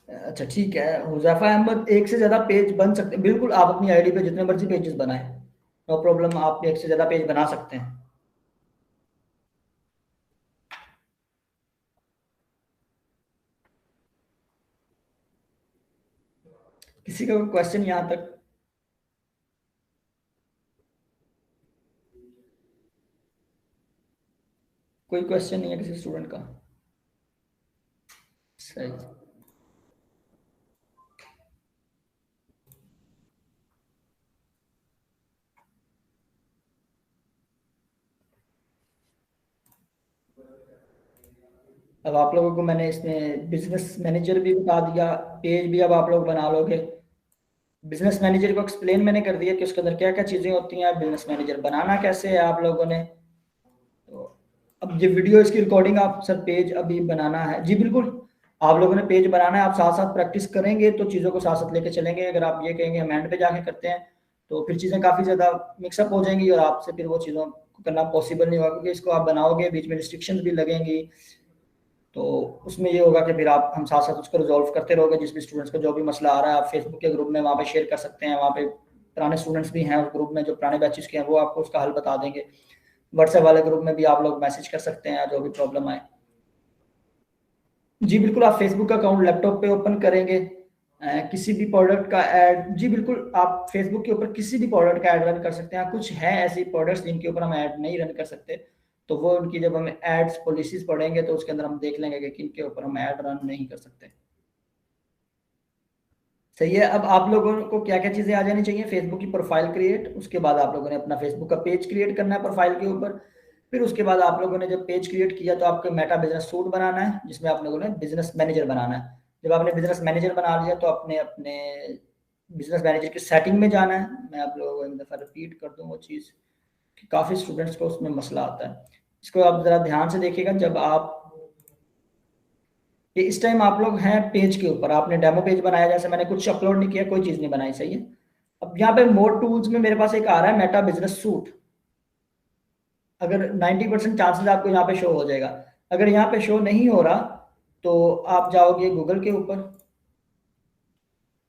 अच्छा ठीक है, हुजैफा अहमद, एक से ज्यादा पेज बन सकते हैं बिल्कुल। आप अपनी आईडी पे जितने मर्जी पेजेस बनाएं, नो प्रॉब्लम, आप एक से ज्यादा पेज बना सकते हैं। किसी का कोई क्वेश्चन यहाँ तक? कोई क्वेश्चन नहीं है किसी स्टूडेंट का? सही। अब आप लोगों को मैंने इसमें बिजनेस मैनेजर भी बता दिया, पेज भी अब आप लोग बना लोगे। बिजनेस मैनेजर को एक्सप्लेन मैंने कर दिया कि उसके अंदर क्या क्या चीज़ें होती हैं। बिजनेस मैनेजर बनाना कैसे है आप लोगों ने। तो अब ये वीडियो, इसकी रिकॉर्डिंग, आप सर पेज अभी बनाना है? जी बिल्कुल, आप लोगों ने पेज बनाना है। आप साथ साथ प्रैक्टिस करेंगे तो चीज़ों को साथ साथ लेके चलेंगे। अगर आप ये कहेंगे हम एंड पे जाके करते हैं तो फिर चीज़ें काफ़ी ज़्यादा मिक्सअप हो जाएंगी और आपसे फिर वो चीज़ों को करना पॉसिबल नहीं होगा, क्योंकि इसको आप बनाओगे बीच में रिस्ट्रिक्शंस भी लगेंगी। तो उसमें ये होगा कि फिर आप हम साथ साथ उसको रिजॉल्व करते रहोगे। जिस भी स्टूडेंट्स को जो भी मसला आ रहा है आप फेसबुक के ग्रुप में वहाँ पे शेयर कर सकते हैं। वहाँ पे पुराने स्टूडेंट्स भी हैं उस ग्रुप में, जो पुराने बैचेस के हैं, वो आपको उसका हल बता देंगे। व्हाट्सएप वाले ग्रुप में भी आप लोग मैसेज कर सकते हैं जो भी प्रॉब्लम आए। जी बिल्कुल, आप फेसबुक का अकाउंट लैपटॉप पे ओपन करेंगे, किसी भी प्रोडक्ट का ऐड, जी बिल्कुल, आप फेसबुक के ऊपर किसी भी प्रोडक्ट का ऐड रन कर सकते हैं। कुछ है ऐसी प्रोडक्ट्स जिनके ऊपर हम ऐड नहीं रन कर सकते, तो वो उनकी जब हम एड्स पॉलिसीज पढ़ेंगे तो उसके अंदर हम देख लेंगे कि किन के ऊपर हम ऐड रन नहीं कर सकते। सही है। अब आप लोगों को क्या क्या चीजें आ जानी चाहिए? फेसबुक की प्रोफाइल क्रिएट, उसके बाद आप लोगों ने अपना फेसबुक का पेज क्रिएट करना है प्रोफाइल के ऊपर। फिर उसके बाद आप लोगों ने जब पेज क्रिएट किया तो आपको मेटा बिजनेस सूट बनाना है, जिसमें आप लोगों ने बिजनेस मैनेजर बनाना है। जब आपने बिजनेस मैनेजर बना लिया तो अपने अपने बिजनेस मैनेजर की सेटिंग में जाना है। मैं आप लोगों को एक दफ़ा रिपीट कर दूँ वो चीज़, कि काफ़ी स्टूडेंट्स को उसमें मसला आता है। इसको आप ज़रा ध्यान से देखिएगा। जब आप इस टाइम आप लोग हैं पेज के ऊपर, आपने डेमो पेज बनाया, जैसे मैंने कुछ अपलोड नहीं किया, कोई चीज़ नहीं बनाई, सही है। अब यहाँ पे मोर टूल्स में मेरे पास एक आ रहा है मेटा बिजनेस सूट। अगर 90% चांसेस आपको यहाँ पे शो हो जाएगा। अगर यहाँ पे शो नहीं हो रहा तो आप जाओगे गूगल के ऊपर।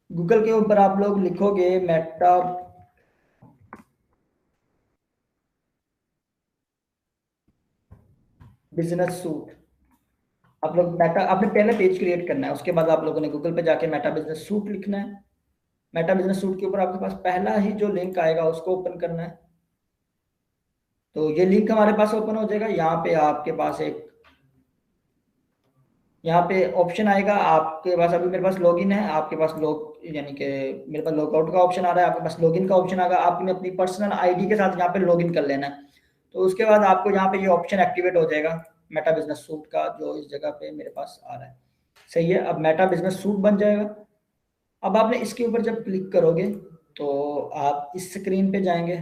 गूगल के ऊपर आप लोग लिखोगे मेटा बिजनेस सूट। आप लोग मेटा, आपने पहले पेज क्रिएट करना है, उसके बाद आप लोगों ने गूगल पे जाके मेटा बिजनेस सूट लिखना है। मेटा बिजनेस सूट के ऊपर आपके पास पहला ही जो लिंक आएगा उसको ओपन करना है। तो ये लिंक हमारे पास ओपन हो जाएगा। यहाँ पे आपके पास एक, यहाँ पे ऑप्शन आएगा आपके पास। अभी मेरे पास लॉगिन है, आपके पास लॉग यानी कि मेरे पास लॉगआउट का ऑप्शन आ रहा है, आपके पास लॉगिन का ऑप्शन आएगा। आपने अपनी पर्सनल आईडी के साथ यहाँ पे लॉगिन कर लेना है। तो उसके बाद आपको यहाँ पे ये ऑप्शन एक्टिवेट हो जाएगा मेटा बिजनेस सूट का, जो इस जगह पे मेरे पास आ रहा है। सही है। अब मेटा बिजनेस सूट बन जाएगा। अब आपने इसके ऊपर जब क्लिक करोगे तो आप इस स्क्रीन पे जाएंगे,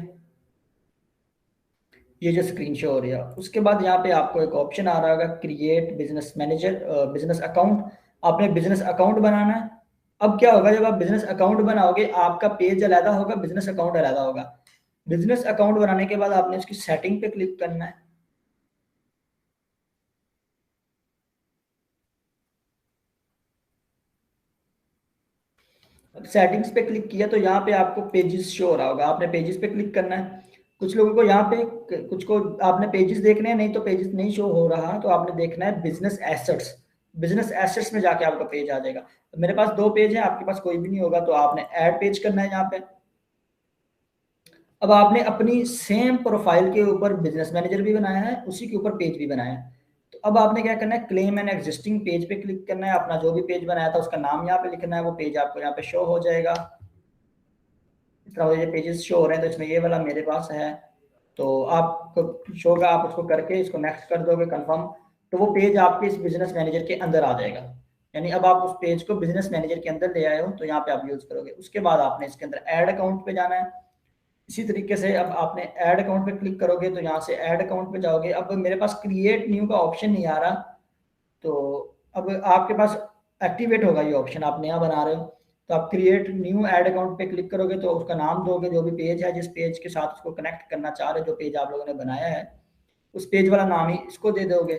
ये जो स्क्रीन शो हो रही है। उसके बाद यहाँ पे आपको एक ऑप्शन आ रहा होगा create business manager business account. आपने बिजनेस अकाउंट बनाना है। अब क्या होगा, जब आप बिजनेस अकाउंट बनाओगे आपका पेज अलग होगा, बिजनेस अकाउंट अलग होगा। बिजनेस अकाउंट बनाने के बाद आपने उसकी सेटिंग पे क्लिक करना है। अब सेटिंग्स पे क्लिक किया तो यहाँ पे आपको पेजेस शो हो रहा होगा, आपने पेजेस पे क्लिक करना है। कुछ लोगों को यहाँ पे, कुछ को आपने पेजेस देखने हैं, नहीं तो पेजेस नहीं शो हो रहा तो आपने देखना है बिजनेस एसेट्स। बिजनेस एसेट्स में जाके आपका पेज आ जाएगा। तो मेरे पास 2 पेज है, आपके पास कोई भी नहीं होगा तो आपने ऐड पेज करना है यहाँ पे। अब आपने अपनी सेम प्रोफाइल के ऊपर बिजनेस मैनेजर भी बनाया है, उसी के ऊपर पेज भी बनाया है। तो अब आपने क्या करना है, क्लेम एन एग्जिस्टिंग पेज पे क्लिक करना है। अपना जो भी पेज बनाया था उसका नाम यहाँ पे लिखना है, वो पेज आपको यहाँ पे शो हो जाएगा। इस तरह ये पेजेस शो हो रहे हैं, तो इसमें ये वाला मेरे पास है। तो आपको शो होगा, आप उसको करके इसको नेक्स्ट कर दोगे कंफर्म, तो वो पेज आपके इस बिजनेस मैनेजर के अंदर आ जाएगा। यानी अब आप उस पेज को बिजनेस मैनेजर के अंदर ले आए हो, तो यहाँ पे आप यूज करोगे। उसके बाद आपने इसके अंदर ऐड अकाउंट पे जाना है। इसी तरीके से अब आपने ऐड अकाउंट पे क्लिक करोगे तो यहाँ से ऐड अकाउंट पे जाओगे। अब मेरे पास क्रिएट न्यू का ऑप्शन नहीं आ रहा, तो अब आपके पास एक्टिवेट होगा ये ऑप्शन, आप नया बना रहे हो। तो आप क्रिएट न्यू ऐड अकाउंट पे क्लिक करोगे तो उसका नाम दोगे, जो भी पेज है, जिस पेज के साथ उसको कनेक्ट करना चाह रहे हो, जो पेज आप लोगों ने बनाया है उस पेज वाला नाम ही इसको दे दोगे,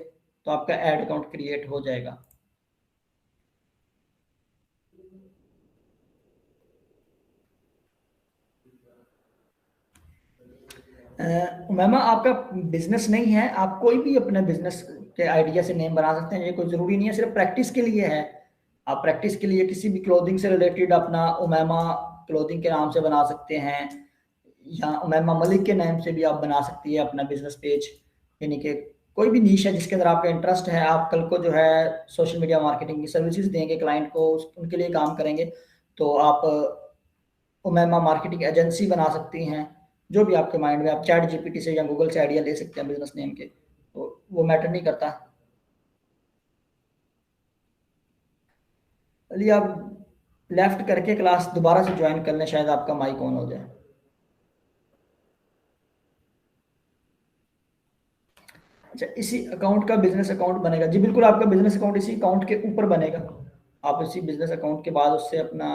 तो आपका ऐड अकाउंट क्रिएट हो जाएगा। मैम आपका बिजनेस नहीं है, आप कोई भी अपने बिजनेस के आइडिया से नेम बना सकते हैं, ये कोई जरूरी नहीं है, सिर्फ प्रैक्टिस के लिए है। आप प्रैक्टिस के लिए किसी भी क्लोथिंग से रिलेटेड अपना उमैमा क्लोथिंग के नाम से बना सकते हैं, या उमैमा मलिक के नाम से भी आप बना सकती है अपना बिजनेस पेज। यानी कि कोई भी नीश है जिसके अंदर आपका इंटरेस्ट है, आप कल को जो है सोशल मीडिया मार्केटिंग की सर्विसेज देंगे क्लाइंट को, उनके लिए काम करेंगे, तो आप उमैमा मार्केटिंग एजेंसी बना सकती हैं। जो भी आपके माइंड में, आप चैट जीपीटी से या गूगल से आइडिया ले सकते हैं बिजनेस नेम के, तो वो मैटर नहीं करता। चलिए आप लेफ्ट करके क्लास दोबारा से ज्वाइन कर लें, शायद आपका माइक ऑन हो जाए। अच्छा, इसी अकाउंट का बिजनेस अकाउंट बनेगा? जी बिल्कुल, आपका बिजनेस अकाउंट इसी अकाउंट के ऊपर बनेगा। आप इसी बिजनेस अकाउंट के बाद उससे अपना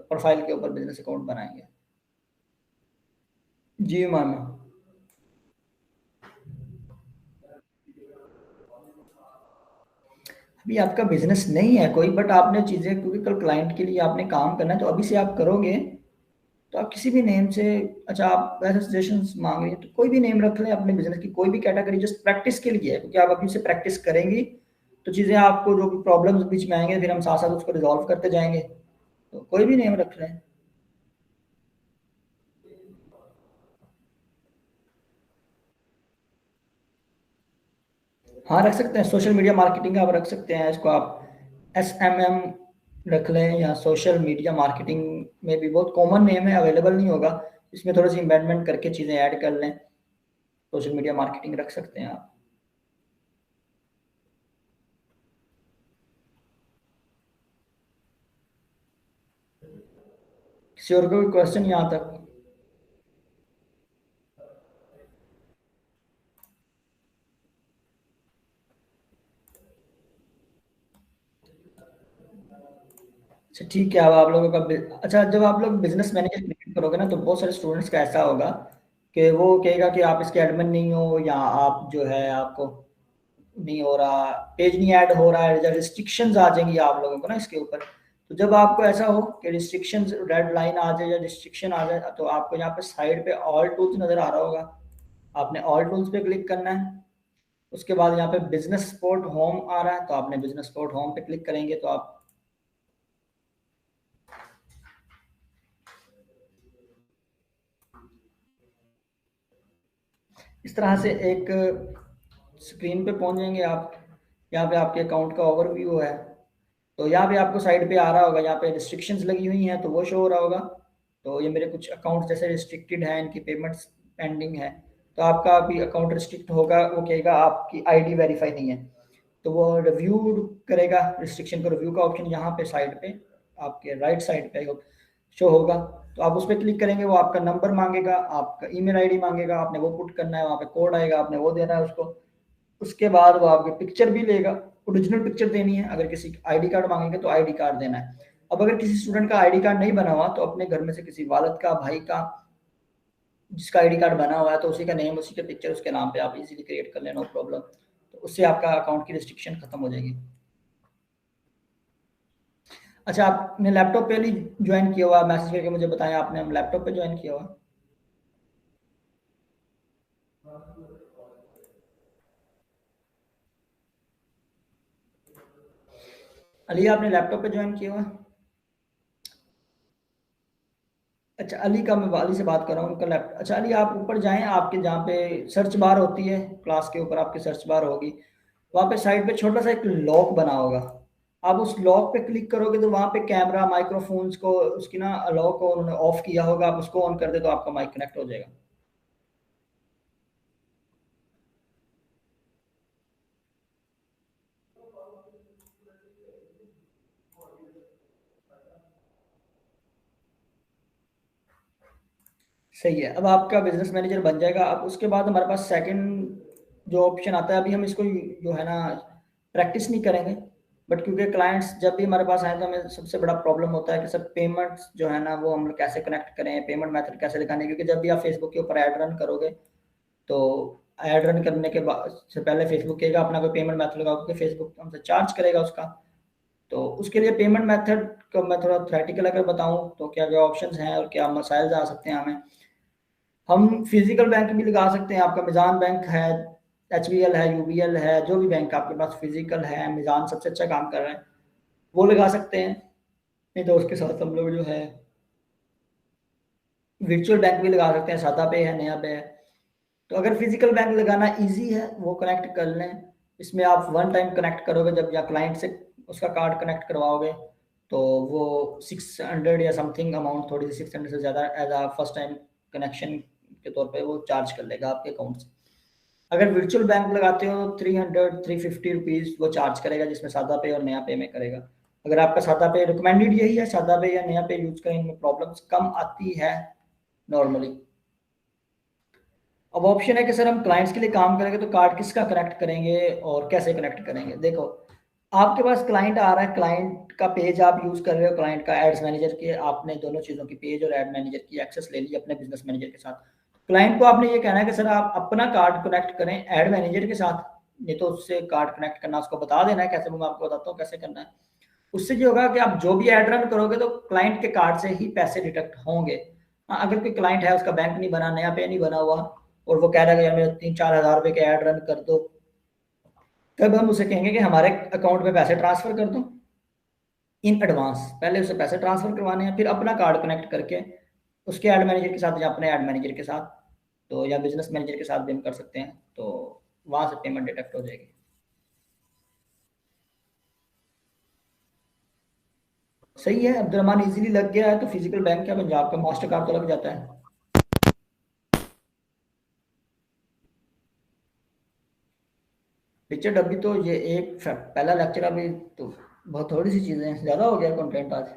प्रोफाइल के ऊपर बिजनेस अकाउंट बनाएंगे। जी मैम। अभी आपका बिजनेस नहीं है कोई, बट आपने चीज़ें, क्योंकि कल क्लाइंट के लिए आपने काम करना है, तो अभी से आप करोगे तो आप किसी भी नेम से, अच्छा आप वैसे सजेशंस मांग रही हैं तो कोई भी नेम रख लें अपने बिजनेस की, कोई भी कैटेगरी, जस्ट प्रैक्टिस के लिए है, क्योंकि आप अभी से प्रैक्टिस करेंगी तो चीज़ें, आपको जो भी प्रॉब्लम्स बीच में आएंगे फिर हम साथ साथ उसको रिजॉल्व करते जाएंगे। तो कोई भी नेम रख लें। हाँ रख सकते हैं, सोशल मीडिया मार्केटिंग आप रख सकते हैं इसको, आप SMM रख लें, या सोशल मीडिया मार्केटिंग में भी बहुत कॉमन नेम है, अवेलेबल नहीं होगा, इसमें थोड़ी सी इम्बेडमेंट करके चीज़ें ऐड कर लें, सोशल मीडिया मार्केटिंग रख सकते हैं आप। किसी और कोई क्वेश्चन यहाँ तक? अच्छा ठीक है। अब आप लोगों का अच्छा, जब आप लोग बिजनेस मैनेजर क्रिएट करोगे ना, तो बहुत सारे स्टूडेंट्स का ऐसा होगा कि वो कहेगा कि आप इसके एडमिन नहीं हो, या आप जो है आपको नहीं हो रहा, पेज नहीं ऐड हो रहा है, या रिस्ट्रिक्शंस आ जाएंगी आप लोगों को ना इसके ऊपर। तो जब आपको ऐसा हो कि रिस्ट्रिक्शंस, रेड लाइन आ जाए या रिस्ट्रिक्शन आ जाए, तो आपको यहाँ पे साइड पे ऑल टूल्स नजर आ रहा होगा, आपने ऑल टूल्स पे क्लिक करना है। उसके बाद यहाँ पे बिजनेस सपोर्ट होम आ रहा है, तो आपने बिजनेस सपोर्ट होम पे क्लिक करेंगे तो आप इस तरह से एक स्क्रीन पे पहुंच जाएंगे आप। यहाँ पे आपके अकाउंट का ओवरव्यू है, तो यहाँ पे आपको साइड पे आ रहा होगा, यहाँ पे रिस्ट्रिक्शंस लगी हुई हैं तो वो शो हो रहा होगा। तो ये मेरे कुछ अकाउंट जैसे रिस्ट्रिक्टेड है, इनकी पेमेंट्स पेंडिंग है, तो आपका भी अकाउंट रिस्ट्रिक्ट होगा, वो कहेगा आपकी आईडी वेरीफाई नहीं है, तो वो रिव्यू करेगा, रिस्ट्रिक्शन को रिव्यू का ऑप्शन यहाँ पे साइड पे आपके राइट साइड पे शो होगा। तो आप उस पर क्लिक करेंगे, वो आपका नंबर मांगेगा, आपका ईमेल आईडी मांगेगा, आपने वो पुट करना है, वहाँ पे कोड आएगा, आपने वो देना है उसको। उसके बाद वो आपकी पिक्चर भी लेगा, ओरिजिनल पिक्चर देनी है, अगर किसी आईडी कार्ड मांगेंगे तो आईडी कार्ड देना है। अब अगर किसी स्टूडेंट का आईडी कार्ड नहीं बना हुआ, तो अपने घर में से किसी वालिद का, भाई का, जिसका आईडी कार्ड बना हुआ है, तो उसी का नेम, उसी का पिक्चर, उसके नाम पे आप इजीली क्रिएट कर लेना, नो प्रॉब्लम। तो उससे आपका अकाउंट की रिस्ट्रिक्शन खत्म हो जाएगी। अच्छा, आपने लैपटॉप पे ही ज्वाइन किया हुआ, मैसेज करके मुझे बताया आपने, हम लैपटॉप पे ज्वाइन किया हुआ। अली, आपने लैपटॉप पे ज्वाइन किया हुआ? अच्छा, अली का, मैं अली से बात कर रहा हूँ, उनका लैपटॉप। अच्छा अली, आप ऊपर जाएं, आपके जहाँ पे सर्च बार होती है, क्लास के ऊपर आपकी सर्च बार होगी, वहाँ पे साइड पे छोटा सा एक लॉक बना होगा। आप उस लॉक पे क्लिक करोगे तो वहाँ पे कैमरा, माइक्रोफोन्स को, उसकी ना लॉक को उन्होंने ऑफ किया होगा, आप उसको ऑन कर दे तो आपका माइक कनेक्ट हो जाएगा। सही है। अब आपका बिजनेस मैनेजर बन जाएगा। अब उसके बाद हमारे पास सेकंड जो ऑप्शन आता है, अभी हम इसको जो है ना प्रैक्टिस नहीं करेंगे, बट क्योंकि क्लाइंट्स जब भी हमारे पास आए तो हमें सबसे बड़ा प्रॉब्लम होता है कि सब पेमेंट्स जो है ना वो हम लोग कैसे कनेक्ट करें, पेमेंट मेथड कैसे दिखाने, क्योंकि जब भी आप फेसबुक के ऊपर ऐड रन करोगे, तो ऐड रन करने के बाद से पहले फेसबुक कहेगा अपना कोई पेमेंट मेथड लगाओ, क्योंकि फेसबुक हमसे चार्ज करेगा उसका। तो उसके लिए पेमेंट मेथड को मैं थोड़ा थ्योरेटिकल अगर बताऊं तो क्या क्या ऑप्शंस हैं और क्या मसाइल आ सकते हैं हमें। हम फिजिकल बैंक भी लगा सकते हैं, आपका मिजान बैंक है, एचबीएल है, यूबीएल है, जो भी बैंक आपके पास फिजिकल है, मिजान सबसे अच्छा काम कर रहा है, वो लगा सकते हैं। नहीं तो उसके साथ हम लोग जो है वर्चुअल बैंक भी लगा सकते हैं, सादा पे है, नया पे है। तो अगर फिजिकल बैंक लगाना इजी है, वो कनेक्ट कर लें। इसमें आप वन टाइम कनेक्ट करोगे, जब या क्लाइंट से उसका कार्ड कनेक्ट करवाओगे, तो वो 600 या समथिंग अमाउंट, थोड़ी सी 600 से ज़्यादा एज आ फर्स्ट टाइम कनेक्शन के तौर पे वो चार्ज कर लेगा आपके अकाउंट से। अगर वर्चुअल बैंक लगाते हो, 300-350 रुपीज़ वो चार्ज करेगा, जिसमें सादा पे और नया पे में करेगा। अगर आपका सादा पे रिकमेंडेड यही है, सादा पे या नया पे यूज करें, इनमें प्रॉब्लम्स कम आती है नॉर्मली। अब ऑप्शन है कि सर हम क्लाइंट्स के लिए काम करेंगे तो कार्ड किसका कनेक्ट करेंगे और कैसे कनेक्ट करेंगे। देखो, आपके पास क्लाइंट आ रहा है, क्लाइंट का पेज आप यूज कर रहे हो, क्लाइंट का एड्स मैनेजर के, आपने दोनों चीज़ों की, पेज और एड मैनेजर की एक्सेस ले ली अपने बिजनेस मैनेजर के साथ। क्लाइंट को आपने ये कहना है कि सर आप अपना कार्ड कनेक्ट करें एड मैनेजर के साथ, नहीं तो उससे कार्ड कनेक्ट करना उसको बता देना है कैसे, मैं आपको बताता हूँ कैसे करना है। उससे ये होगा कि आप जो भी एड रन करोगे तो क्लाइंट के कार्ड से ही पैसे डिडक्ट होंगे। हाँ, अगर कोई क्लाइंट है उसका बैंक नहीं बना, नया पे नहीं बना हुआ, और वो कह रहा है यार मेरे 3-4 हज़ार रुपए के ऐड रन कर दो, तब हम उसे कहेंगे कि हमारे अकाउंट में पैसे ट्रांसफर कर दो इन एडवांस। पहले उसे पैसे ट्रांसफर करवाने हैं, फिर अपना कार्ड कनेक्ट करके उसके ऐड मैनेजर के साथ या अपने ऐड मैनेजर के साथ, तो या बिजनेस मैनेजर के साथ भी हम कर सकते हैं, तो वहां से पेमेंट डिडक्ट हो जाएगी। सही है, अब्दुलरहमान इजीली लग गया है तो फिजिकल बैंक क्या पंजाब का मास्टर कार्ड तो लग जाता है। रिचर्ड अभी तो ये एक पहला लेक्चर अभी तो बहुत थोड़ी सी चीजें हैं, ज्यादा हो गया कंटेंट आज।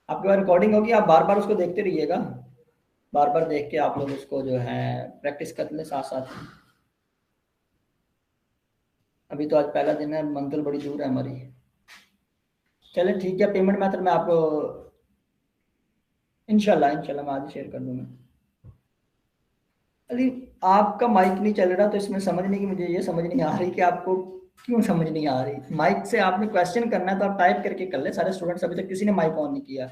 आपके पास रिकॉर्डिंग होगी, आप बार बार उसको देखते रहिएगा, बार बार देख के आप लोग उसको जो है प्रैक्टिस कर लें साथ साथ। अभी तो आज पहला दिन है, मंजिल बड़ी दूर है हमारी। चले ठीक है, पेमेंट मेथड मैं आपको इंशाल्लाह इंशाल्लाह मैं आज शेयर कर दूंगा। अली आपका माइक नहीं चल रहा तो इसमें समझने की मुझे ये समझ नहीं आ रही कि आपको क्यों समझ नहीं आ रही। माइक से आपने क्वेश्चन करना है तो आप टाइप करके कर ले, सारे स्टूडेंट्स अभी तक किसी ने माइक ऑन नहीं किया।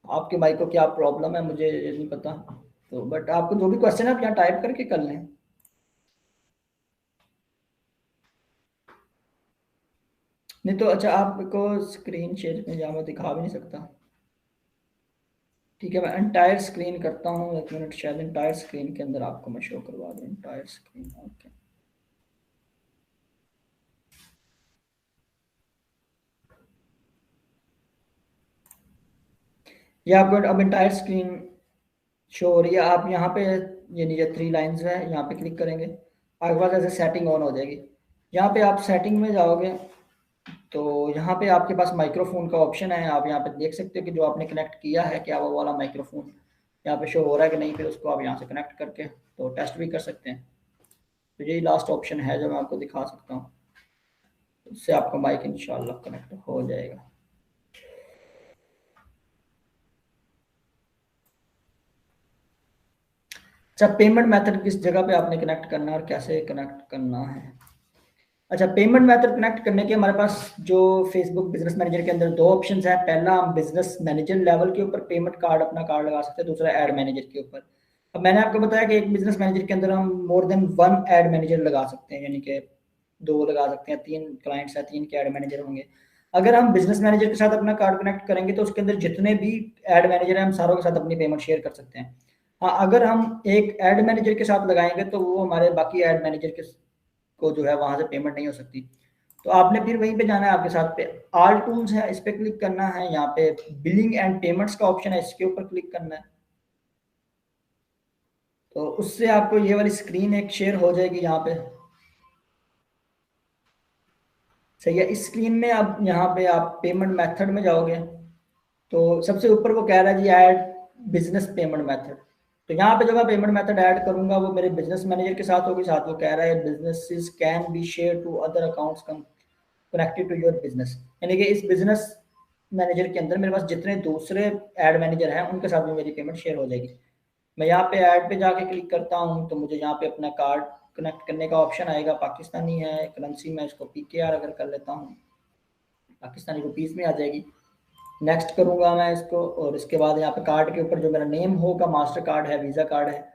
आपके माइक को क्या प्रॉब्लम है मुझे ये नहीं पता, तो बट आपको जो भी क्वेश्चन है आप यहाँ टाइप करके कर लें। नहीं तो अच्छा आपको स्क्रीन शेयर में जहाँ मैं दिखा भी नहीं सकता। ठीक है, मैं एंटायर स्क्रीन करता हूँ, एक मिनट, शायद एंटायर स्क्रीन के अंदर आपको मैं शो करवा दूँ। Entire screen, okay. ये आपको अब एंटायर स्क्रीन शो हो रही है। आप यहाँ पे ये नीचे 3 लाइंस है, यहाँ पे क्लिक करेंगे, आपके पास ऐसे सेटिंग ऑन हो जाएगी। यहाँ पे आप सेटिंग में जाओगे तो यहाँ पे आपके पास माइक्रोफोन का ऑप्शन है। आप यहाँ पे देख सकते हो कि जो आपने कनेक्ट किया है क्या वो वाला माइक्रोफोन यहाँ पे शो हो रहा है कि नहीं, फिर उसको आप यहाँ से कनेक्ट करके तो टेस्ट भी कर सकते हैं। तो यही लास्ट ऑप्शन है जो मैं आपको दिखा सकता हूँ, उससे आपका माइक इंशाल्लाह कनेक्ट हो जाएगा। अच्छा, पेमेंट मेथड किस जगह पे आपने कनेक्ट करना है और कैसे कनेक्ट करना है। अच्छा, पेमेंट मेथड कनेक्ट करने के हमारे पास जो फेसबुक बिजनेस मैनेजर के अंदर दो ऑप्शंस हैं। पहला, हम बिजनेस मैनेजर लेवल के ऊपर पेमेंट कार्ड अपना कार्ड लगा सकते हैं, दूसरा ऐड मैनेजर के ऊपर। अब मैंने आपको बताया कि एक बिजनेस मैनेजर के अंदर हम मोर देन 1 ऐड मैनेजर लगा सकते हैं, यानी कि 2 लगा सकते हैं, 3 क्लाइंट्स हैं, 3 के ऐड मैनेजर होंगे। अगर हम बिजनेस मैनेजर के साथ अपना कार्ड कनेक्ट करेंगे तो उसके अंदर जितने भी ऐड मैनेजर हैं हम सारों के साथ अपनी पेमेंट शेयर कर सकते हैं। हाँ, अगर हम एक ऐड मैनेजर के साथ लगाएंगे तो वो हमारे बाकी ऐड मैनेजर के को जो है वहां से पेमेंट नहीं हो सकती। तो आपने फिर वहीं पे जाना है, आपके साथ पे ऑल टूल्स है, इस पे क्लिक करना है, यहाँ पे बिलिंग एंड पेमेंट्स का ऑप्शन है, इसके ऊपर क्लिक करना है। तो उससे आपको ये वाली स्क्रीन एक शेयर हो जाएगी यहाँ पे। सही है, इस स्क्रीन में आप यहाँ पे आप पेमेंट मेथड में जाओगे तो सबसे ऊपर वो कह रहा है जी ऐड बिजनेस पेमेंट मेथड। तो यहाँ पे जो मैं पेमेंट मेथड ऐड करूंगा वो मेरे बिजनेस मैनेजर के साथ होगी, साथ वो कह रहा है businesses can be share to other accounts connected to your business. यानी कि इस बिजनेस मैनेजर के अंदर मेरे पास जितने दूसरे ऐड मैनेजर हैं उनके साथ भी मेरी पेमेंट शेयर हो जाएगी। मैं यहाँ पे ऐड पे जाके क्लिक करता हूँ तो मुझे यहाँ पे अपना कार्ड कनेक्ट करने का ऑप्शन आएगा। पाकिस्तानी है करेंसी, मैं इसको PKR अगर कर लेता हूँ, पाकिस्तानी रुपीस में आ जाएगी। नेक्स्ट करूंगा मैं इसको, और इसके बाद यहाँ पे कार्ड के ऊपर जो मेरा नेम होगा, मास्टर कार्ड है, वीज़ा कार्ड है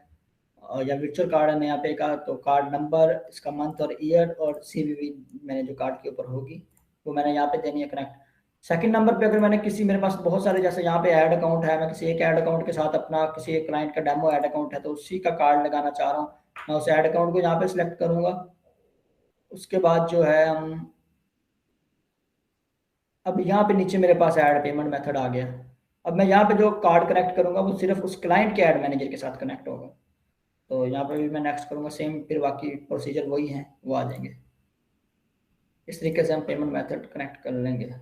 या वर्चुअल कार्ड है यहाँ पे का, तो कार्ड नंबर, इसका मंथ और ईयर और CVV मैंने जो कार्ड के ऊपर होगी वो मैंने यहाँ पे देनी है कनेक्ट। सेकंड नंबर पे अगर मैंने किसी, मेरे पास बहुत सारे, जैसे यहाँ पे ऐड अकाउंट है, मैं किसी एक ऐड अकाउंट के साथ अपना किसी एक क्लाइंट का डेमो ऐड अकाउंट है तो उसी का कार्ड लगाना चाह रहा हूँ, मैं उस ऐड अकाउंट को यहाँ पे सिलेक्ट करूंगा। उसके बाद जो है हम, अब यहाँ पे नीचे मेरे पास ऐड पेमेंट मेथड आ गया। अब मैं यहाँ पे जो कार्ड कनेक्ट करूंगा वो सिर्फ उस क्लाइंट के ऐड मैनेजर के साथ कनेक्ट होगा। तो यहाँ पे भी मैं नेक्स्ट करूंगा, सेम फिर बाकी प्रोसीजर वही है वो आ जाएंगे। इस तरीके से हम पेमेंट मेथड कनेक्ट कर लेंगे।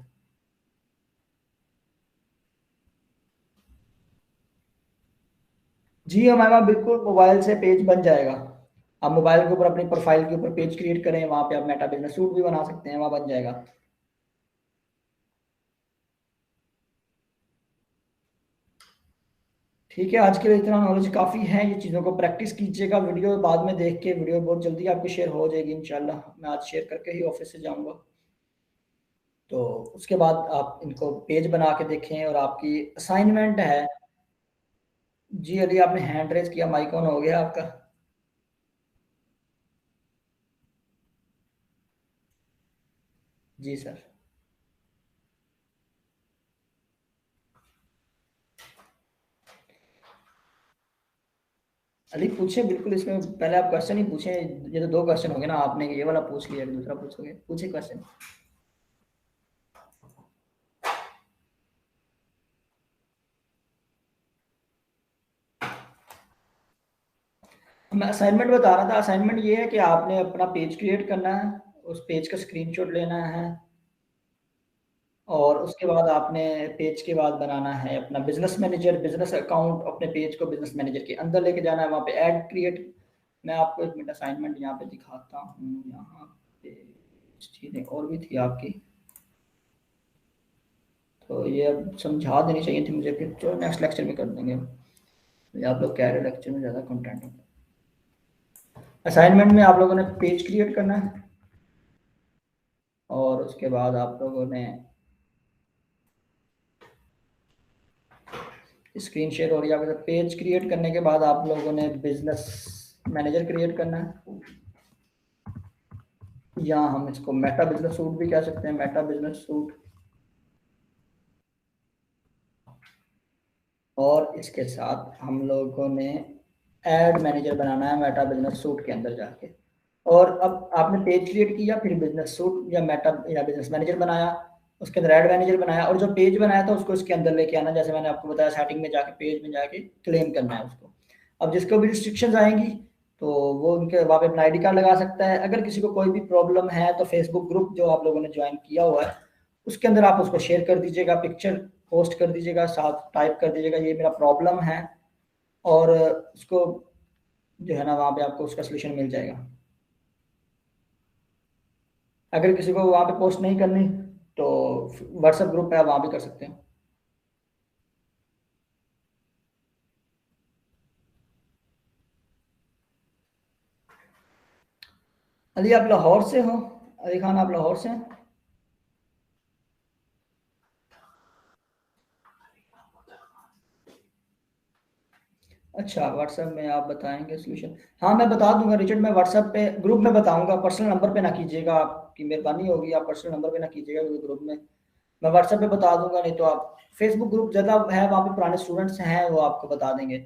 जी हमारा बिल्कुल मोबाइल से पेज बन जाएगा। आप मोबाइल के ऊपर अपनी प्रोफाइल के ऊपर पेज क्रिएट करें, वहां पे आप मेटा बिजनेस सूट भी बना सकते हैं, वहां बन जाएगा। ठीक है, आज के लिए इतना नॉलेज काफ़ी है, ये चीज़ों को प्रैक्टिस कीजिएगा। वीडियो बाद में देख के, वीडियो बहुत जल्दी आपकी शेयर हो जाएगी इंशाल्लाह, मैं आज शेयर करके ही ऑफिस से जाऊंगा। तो उसके बाद आप इनको पेज बना के देखें, और आपकी असाइनमेंट है। जी अली आपने हैंड रेज किया, माइक ऑन हो गया आपका। जी सर। अली पूछे बिल्कुल, इसमें पहले आप क्वेश्चन ही पूछें। ये तो 2 क्वेश्चन हो गए ना, आपने ये वाला पूछ लिया, दूसरा पूछोगे, पूछे क्वेश्चन। मैं असाइनमेंट बता रहा था। असाइनमेंट ये है कि आपने अपना पेज क्रिएट करना है, उस पेज का स्क्रीनशॉट लेना है, और उसके बाद आपने पेज के बाद बनाना है अपना बिजनेस मैनेजर, बिजनेस अकाउंट, अपने पेज को बिजनेस मैनेजर के अंदर लेके जाना है, वहाँ पे ऐड क्रिएट। मैं आपको एक मिनट असाइनमेंट यहाँ पे दिखाता हूँ। यहाँ पे कुछ चीज़ें और भी थी आपकी, तो ये अब समझा देनी चाहिए थी मुझे, फिर जो नेक्स्ट लेक्चर में कर देंगे। ये आप लोग कह रहे लेक्चर में ज़्यादा कंटेंट होता है। असाइनमेंट में आप लोगों ने पेज क्रिएट करना है, और उसके बाद आप लोगों ने स्क्रीन शेयर हो रही है आपके साथ। पेज क्रिएट करने के बाद आप लोगों ने बिजनेस मैनेजर क्रिएट करना है, या हम इसको मेटा बिजनेस सूट भी कह सकते हैं, मेटा बिजनेस सूट। और इसके साथ हम लोगों ने एड मैनेजर बनाना है मेटा बिजनेस सूट के अंदर जाके। और अब आपने पेज क्रिएट किया, फिर बिजनेस सूट या मेटा या बिजनेस मैनेजर बनाया, उसके अंदर एड मैनेजर बनाया, और जो पेज बनाया था उसको इसके अंदर लेके आना, जैसे मैंने आपको बताया सेटिंग में जाके पेज में जाके क्लेम करना है उसको। अब जिसको भी रिस्ट्रिक्शंस आएंगी तो वो उनके वहाँ पे अपना आईडी कार्ड लगा सकता है। अगर किसी को कोई भी प्रॉब्लम है तो फेसबुक ग्रुप जो आप लोगों ने ज्वाइन किया हुआ है उसके अंदर आप उसको शेयर कर दीजिएगा, पिक्चर पोस्ट कर दीजिएगा, साथ टाइप कर दीजिएगा ये मेरा प्रॉब्लम है, और उसको जो है ना वहाँ पे आपको उसका सोल्यूशन मिल जाएगा। अगर किसी को वहाँ पे पोस्ट नहीं करनी तो व्हाट्सएप ग्रुप है, वहाँ भी कर सकते हैं। अली आप लाहौर से हो? अली खान आप लाहौर से हैं? अच्छा, व्हाट्सएप में आप बताएंगे सोल्यूशन। हाँ मैं बता दूंगा रिचर्ड, मैं व्हाट्सएप पे ग्रुप में बताऊंगा, पर्सनल नंबर पे ना कीजिएगा, आपकी मेहरबानी होगी, आप पर्सनल नंबर पे ना कीजिएगा क्योंकि ग्रुप में मैं व्हाट्सएप पे बता दूंगा, नहीं तो आप फेसबुक ग्रुप ज़्यादा है, वहाँ पे पुराने स्टूडेंट्स हैं वो आपको बता देंगे।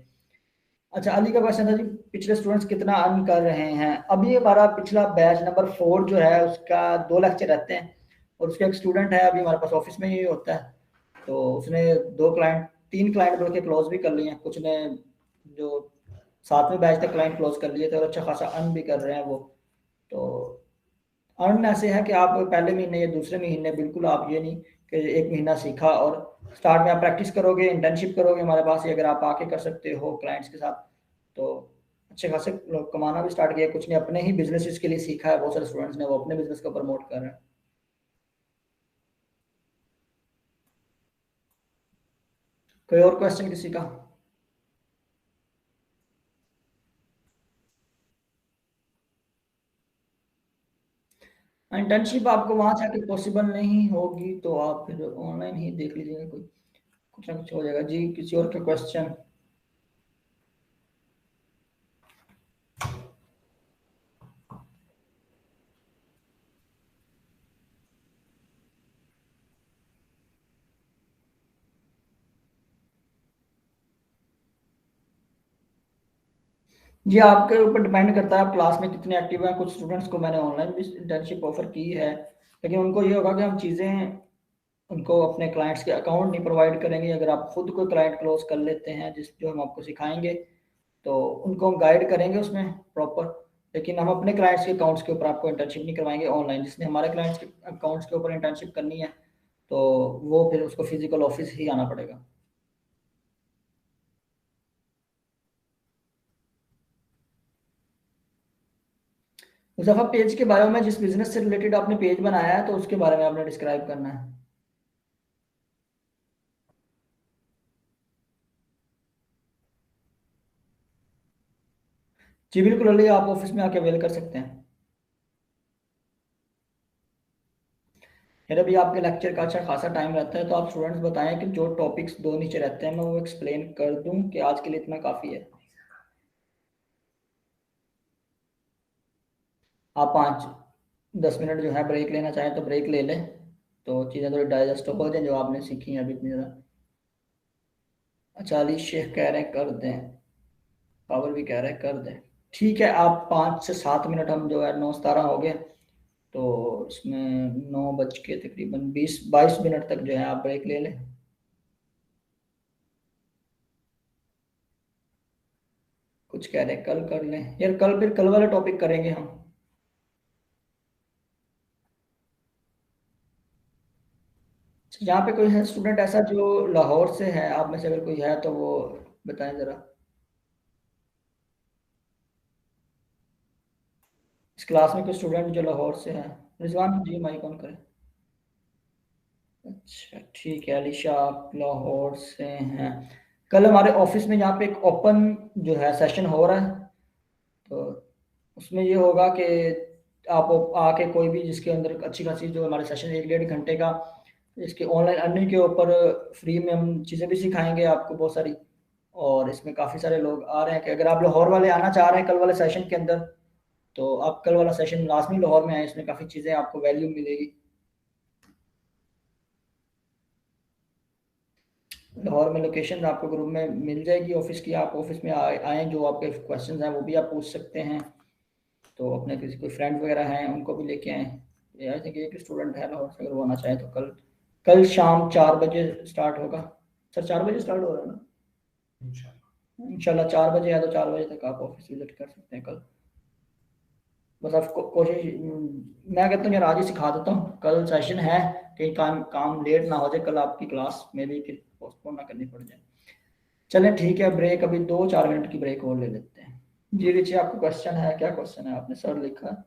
अच्छा, अली का क्वेश्चन था जी, पिछले स्टूडेंट्स कितना अर्न कर रहे हैं? अभी हमारा पिछला बैच नंबर 4 जो है उसका 2 लेक्चर रहते हैं, और उसका एक स्टूडेंट है अभी हमारे पास ऑफिस में ही होता है, तो उसने 2 क्लाइंट 3 क्लाइंट बल्कि क्लोज भी कर लिए हैं, कुछ ने जो 7वें बैच तक क्लाइंट क्लोज कर लिए थे, और अच्छा खासा अर्न भी कर रहे हैं वो। तो अर्न ऐसे है कि आप पहले महीने या दूसरे महीने बिल्कुल आप ये नहीं कि एक महीना सीखा और स्टार्ट में आप प्रैक्टिस करोगे, इंटर्नशिप करोगे हमारे पास ही, अगर आप आके कर सकते हो क्लाइंट्स के साथ तो अच्छे खासे लोग कमाना भी स्टार्ट किया। कुछ ने अपने ही बिजनेस के लिए सीखा है, बहुत सारे स्टूडेंट्स ने वो अपने बिजनेस को प्रमोट कर रहे हैं। कोई और क्वेश्चन किसी का? इंटर्नशिप आपको वहां से आके पॉसिबल नहीं होगी तो आप फिर ऑनलाइन ही देख लीजिएगा, कोई कुछ ना कुछ हो जाएगा। जी किसी और का क्वेश्चन? जी आपके ऊपर डिपेंड करता है आप क्लास में कितने एक्टिव हैं। कुछ स्टूडेंट्स को मैंने ऑनलाइन भी इंटर्नशिप ऑफर की है, लेकिन उनको ये होगा कि हम चीज़ें उनको अपने क्लाइंट्स के अकाउंट नहीं प्रोवाइड करेंगे। अगर आप खुद को क्लाइंट क्लोज कर लेते हैं जिस जो हम आपको सिखाएंगे तो उनको हम गाइड करेंगे उसमें प्रॉपर, लेकिन हम अपने क्लाइंट्स के अकाउंट्स के ऊपर आपको इंटर्नशिप नहीं करवाएंगे ऑनलाइन। जिसने हमारे क्लाइंट्स के अकाउंट्स के ऊपर इंटर्नशिप करनी है तो वो फिर उसको फिजिकल ऑफिस ही आना पड़ेगा। मुजफ्फर, पेज के बारे में जिस बिजनेस से रिलेटेड आपने पेज बनाया है तो उसके बारे में आपने डिस्क्राइब करना है। जी बिल्कुल अली, आप ऑफिस में आके अवेल कर सकते हैं। फिर अभी आपके लेक्चर का अच्छा खासा टाइम रहता है, तो आप स्टूडेंट्स बताएं कि जो टॉपिक्स 2 नीचे रहते हैं मैं वो एक्सप्लेन कर दूं कि आज के लिए इतना काफ़ी है। आप 5-10 मिनट जो है ब्रेक लेना चाहें तो ब्रेक ले लें, तो चीज़ें थोड़ी डाइजेस्ट हो जाए जो आपने सीखी हैं अभी इतनी ज़्यादा। अच्छा, अली शेख कह रहे हैं कर दें, पावर भी कह रहे हैं कर दें। ठीक है, आप 5 से 7 मिनट, हम जो है 9:17 हो गए, तो इसमें 9 बज के तकरीबन 20-22 मिनट तक जो है आप ब्रेक ले लें। कुछ कुछ कह रहे हैं कल कर लें यार, कल फिर कल वाला टॉपिक करेंगे हम। यहाँ पे कोई है स्टूडेंट ऐसा जो लाहौर से है, आप में से अगर कोई है तो वो बताएं जरा। इस क्लास में कोई स्टूडेंट जो लाहौर से है? रिजवान जी माइक ऑन करें। अच्छा ठीक है, अलीशा आप लाहौर से हैं। कल हमारे ऑफिस में यहाँ पे एक ओपन जो है सेशन हो रहा है, तो उसमें ये होगा कि आप आके कोई भी जिसके अंदर अच्छी खासी जो हमारे सेशन 1-1.5 घंटे का, इसके ऑनलाइन अर्निंग के ऊपर फ्री में हम चीज़ें भी सिखाएंगे आपको बहुत सारी। और इसमें काफ़ी सारे लोग आ रहे हैं कि अगर आप लाहौर वाले आना चाह रहे हैं कल वाले सेशन के अंदर, तो आप कल वाला सेशन लाजमी लाहौर में आए, इसमें काफ़ी चीज़ें आपको वैल्यू मिलेगी। लाहौर में लोकेशन आपको ग्रुप में मिल जाएगी ऑफिस की, आप ऑफिस में आए, जो आपके क्वेश्चंस हैं वो भी आप पूछ सकते हैं। तो अपने किसी कोई फ्रेंड वगैरह हैं उनको भी लेके आए। आई थिंक एक स्टूडेंट है लाहौर से, अगर वो आना चाहे तो कल कल शाम 4 बजे स्टार्ट होगा। सर 4 बजे स्टार्ट हो रहा है ना? इंशाल्लाह 4 बजे है तो 4 बजे तक आप ऑफिस विजिट कर सकते हैं कल। बस आप कोशिश, मैं कहता हूँ यार आज ही सिखा देता हूँ, कल सेशन है, कहीं काम काम लेट ना हो जाए कल आपकी क्लास में भी, फिर पोस्टपोन ना करनी पड़ जाए। चलें ठीक है, ब्रेक अभी 2-4 मिनट की ब्रेक और ले लेते हैं। जी रिची आपको क्वेश्चन है? क्या क्वेश्चन है? आपने सर लिखा।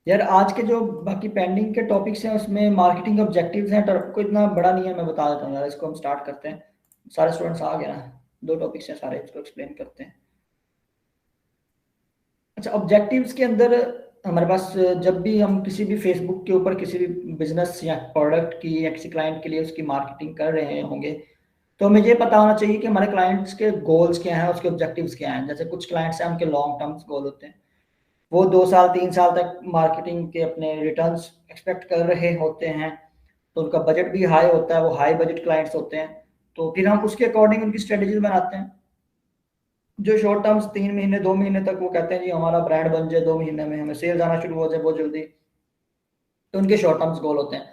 यार आज के जो बाकी पेंडिंग के टॉपिक्स हैं उसमें मार्केटिंग ऑब्जेक्टिव्स हैं, टर्म को इतना बड़ा नहीं है, मैं बता देता हूँ यार, इसको हम स्टार्ट करते हैं। सारे स्टूडेंट्स आ गए ना? 2 टॉपिक्स हैं सारे, इसको एक्सप्लेन करते हैं। अच्छा, ऑब्जेक्टिव्स के अंदर हमारे पास जब भी हम किसी भी फेसबुक के ऊपर किसी भी बिजनेस या प्रोडक्ट की या किसी क्लाइंट के लिए उसकी मार्केटिंग कर रहे होंगे, तो हमें ये पता होना चाहिए कि हमारे क्लाइंट्स के गोल्स क्या हैं, उसके ऑब्जेक्टिव्स क्या हैं। जैसे कुछ क्लाइंट्स हैं उनके लॉन्ग टर्म गोल होते हैं, वो 2 साल 3 साल तक मार्केटिंग के अपने रिटर्न्स एक्सपेक्ट कर रहे होते हैं, तो उनका बजट भी हाई होता है, वो हाई बजट क्लाइंट्स होते हैं। तो फिर हम उसके अकॉर्डिंग उनकी स्ट्रेटेजीज बनाते हैं। जो शॉर्ट टर्म्स 3 महीने 2 महीने तक वो कहते हैं जी हमारा ब्रांड बन जाए, 2 महीने में हमें सेल्स आना शुरू हो जाए बहुत जल्दी, तो उनके शॉर्ट टर्म्स गोल होते हैं।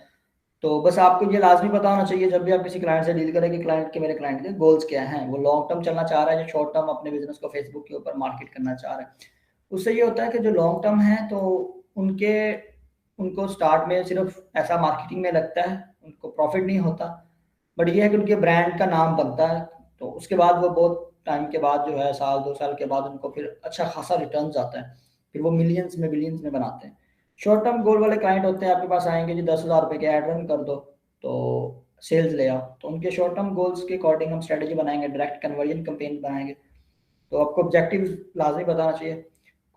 तो बस आपको ये लाजमी पता होना चाहिए जब भी आप किसी क्लाइंट से डील करें कि क्लाइंट के, मेरे क्लाइंट के गोल्स क्या हैं। वो लॉन्ग टर्म चलना चाह रहा है, जो शॉर्ट टर्म अपने बिजनेस को फेसबुक के ऊपर मार्केट करना चाह रहा है। उससे ये होता है कि जो लॉन्ग टर्म है तो उनके उनको स्टार्ट में सिर्फ ऐसा मार्केटिंग में लगता है, उनको प्रॉफिट नहीं होता, बट ये है कि उनके ब्रांड का नाम बनता है। तो उसके बाद वो बहुत टाइम के बाद जो है, 1-2 साल के बाद उनको फिर अच्छा खासा रिटर्न आता है, फिर वो मिलियंस में बिलियंस में बनाते हैं। शॉर्ट टर्म गोल वाले क्लाइंट होते हैं, आपके पास आएंगे जी 10,000 रुपये के ऐड रन कर दो तो सेल्स ले आओ, तो उनके शॉर्ट टर्म गोल्स के अकॉर्डिंग हम स्ट्रेटेजी बनाएंगे, डायरेक्ट कन्वर्जन कैंपेन बनाएंगे। तो आपको ऑब्जेक्टिव लाजमी बताना चाहिए।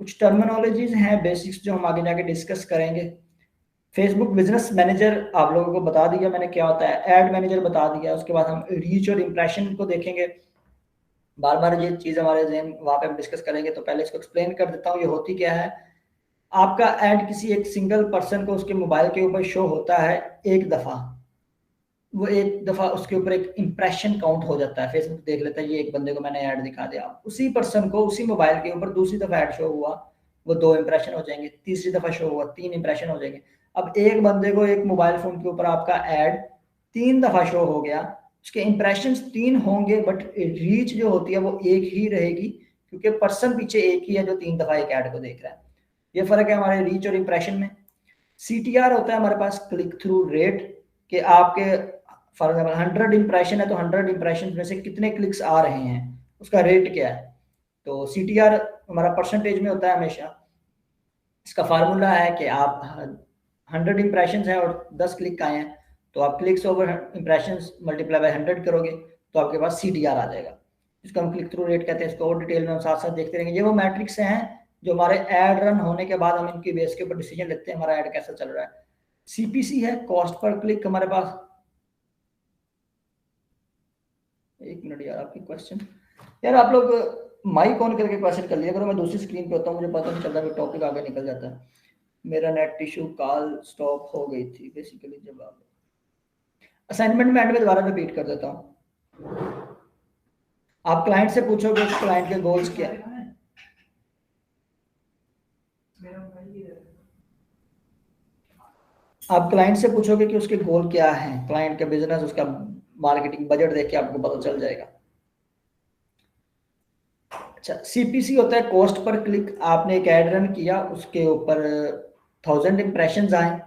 कुछ टर्मिनोलॉजीज हैं बेसिक्स जो हम आगे जाके डिस्कस करेंगे। फेसबुक बिजनेस मैनेजर आप लोगों को बता दिया मैंने क्या होता है, एड मैनेजर बता दिया, उसके बाद हम रीच और इम्प्रेशन को देखेंगे। बार बार ये चीज़ हमारे जहन वहाँ पे हम डिस्कस करेंगे, तो पहले इसको एक्सप्लेन कर देता हूँ ये होती क्या है। आपका ऐड किसी एक सिंगल पर्सन को उसके मोबाइल के ऊपर शो होता है एक दफ़ा, वो एक दफ़ा उसके ऊपर एक इंप्रेशन काउंट हो जाता है, फेसबुक देख लेता है ये एक बंदे को मैंने ऐड दिखा दिया। उसी पर्सन को उसी मोबाइल के ऊपर दूसरी दफ़ा ऐड शो हुआ, वो 2 इंप्रेशन हो जाएंगे, तीसरी दफ़ा शो हुआ 3 इंप्रेशन हो जाएंगे। अब एक बंदे को एक मोबाइल फ़ोन के ऊपर आपका ऐड 3 दफ़ा शो हो गया, उसके इंप्रेशन 3 होंगे बट रीच जो होती है वो एक ही रहेगी, क्योंकि पर्सन पीछे एक ही है जो 3 दफ़ा एक ऐड को देख रहा है। ये फ़र्क है हमारे रीच और इंप्रेशन में। CTR होता है हमारे पास क्लिक थ्रू रेट, कि आपके फॉर एग्जाम्पल 100 इंप्रेशन है तो 100 इंप्रेशन में से कितने क्लिक्स आ रहे हैं, उसका रेट क्या है। तो CTR हमारा परसेंटेज में होता है हमेशा। इसका फार्मूला है कि आप 100 इंप्रेशन हैं और 10 क्लिक आए हैं, तो आप clicks over impression multiply by 100 करोगे तो आपके पास CTR आ जाएगा, जिसको हम क्लिक थ्रू रेट कहते हैं। इसको और डिटेल में हम साथ साथ देखते रहेंगे। ये वो मैट्रिक्स हैं जो हमारे ऐड रन होने के बाद हम इनकी बेस के ऊपर डिसीजन लेते हैं हमारा ऐड कैसा चल रहा है। CPC है कॉस्ट पर क्लिक हमारे पास। एक मिनट यार, आपकी क्वेश्चन, यार आप लोग माइक ऑन करके क्वेश्चन कर लिया करो, मैं दूसरी स्क्रीन पे होता हूँ, मुझे पता नहीं चलता कि टॉपिक आगे निकल जाता है। मेरा नेट इशू, कॉल स्टॉप हो गई थी बेसिकली। जवाब असाइनमेंट में एंड में दोबारा रिपीट कर देता हूँ। आप क्लाइंट से पूछोगे क्लाइंट के गोल्स क्या है। आप क्लाइंट से पूछोगे कि उसके गोल क्या है, क्लाइंट का बिजनेस, उसका मार्केटिंग बजट देख के आपको पता चल जाएगा। अच्छा, सीपीसी होता है कॉस्ट पर क्लिक। आपने एक ऐड रन किया, उसके ऊपर 1000 इंप्रेशन आए,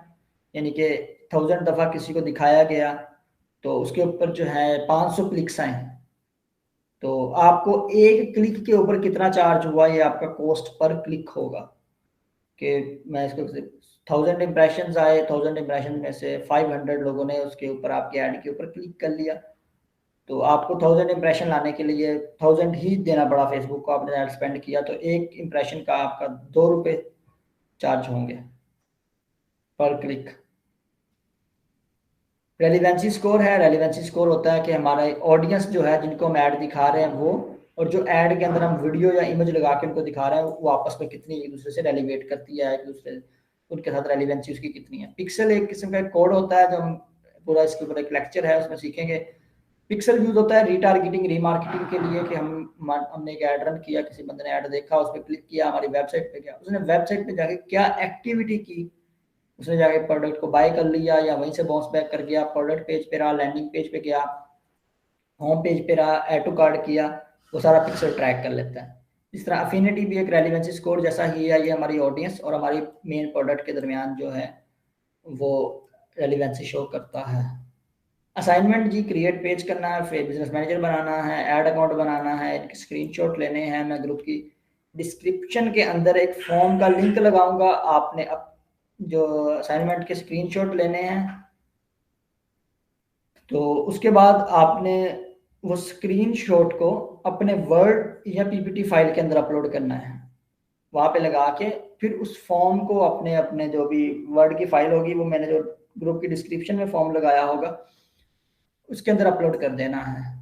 यानी कि 1000 दफा किसी को दिखाया गया, तो उसके ऊपर जो है 500 क्लिक्स आए, तो आपको एक क्लिक के ऊपर कितना चार्ज हुआ ये आपका कॉस्ट पर क्लिक होगा। कि मैं इसको 1000 इंप्रेशन आए, 1000 इंप्रेशन में से 500 लोगों ने उसके ऊपर आपके ऐड के ऊपर क्लिक कर लिया, तो आपको 1000 इंप्रेशन लाने के लिए 1000 ही देना पड़ा फेसबुक को। आपने ऐड स्पेंड किया तो एक इंप्रेशन का आपका 2 रुपये चार्ज होंगे पर क्लिक। रेलिवेंसी स्कोर है, रेलिवेंसी स्कोर होता है कि हमारा ऑडियंस जो है जिनको हम ऐड दिखा रहे हैं वो, और जो ऐड के अंदर हम वीडियो या इमेज लगा के उनको दिखा रहे हैं वो आपस में कितनी एक दूसरे से रेलिवेट करती है, एक दूसरे उनके साथ रेलिवेंसी उसकी कितनी है। पिक्सल एक किस्म का कोड होता है जो हम पूरा इसके ऊपर एक लेक्चर है उसमें सीखेंगे। पिक्सल यूज होता है रीटारगेटिंग रिमार्केटिंग के लिए, कि हमने एक ऐड रन किया, किसी बंदे ने ऐड देखा, उस पर क्लिक किया, हमारी वेबसाइट पे गया, उसने वेबसाइट पे जाके क्या एक्टिविटी की, उसने जाके प्रोडक्ट को बाय कर लिया या वहीं से बाउंस बैक कर गया, प्रोडक्ट पेज पे रहा, लैंडिंग पेज पे गया, होम पेज पे रहा, ऐड टू कार्ड किया, वो सारा पिक्सल ट्रैक कर लेता है। इस तरह अफिनिटी भी एक रेलिवेंसी स्कोर जैसा ही है, ये हमारी ऑडियंस और हमारी मेन प्रोडक्ट के दरमियान जो है वो रेलिवेंसी शो करता है। असाइनमेंट जी, क्रिएट पेज करना है, फिर बिजनेस मैनेजर बनाना है, ऐड अकाउंट बनाना है, इनके स्क्रीनशॉट लेने हैं। मैं ग्रुप की डिस्क्रिप्शन के अंदर एक फॉर्म का लिंक लगाऊंगा, आपने अब जो असाइनमेंट के स्क्रीनशॉट लेने हैं, तो उसके बाद आपने वो स्क्रीनशॉट को अपने वर्ड या पीपीटी फाइल के अंदर अपलोड करना है, वहां पे लगा के फिर उस फॉर्म को अपने अपने जो भी वर्ड की फाइल होगी, वो मैंने जो ग्रुप की डिस्क्रिप्शन में फॉर्म लगाया होगा उसके अंदर अपलोड कर देना है।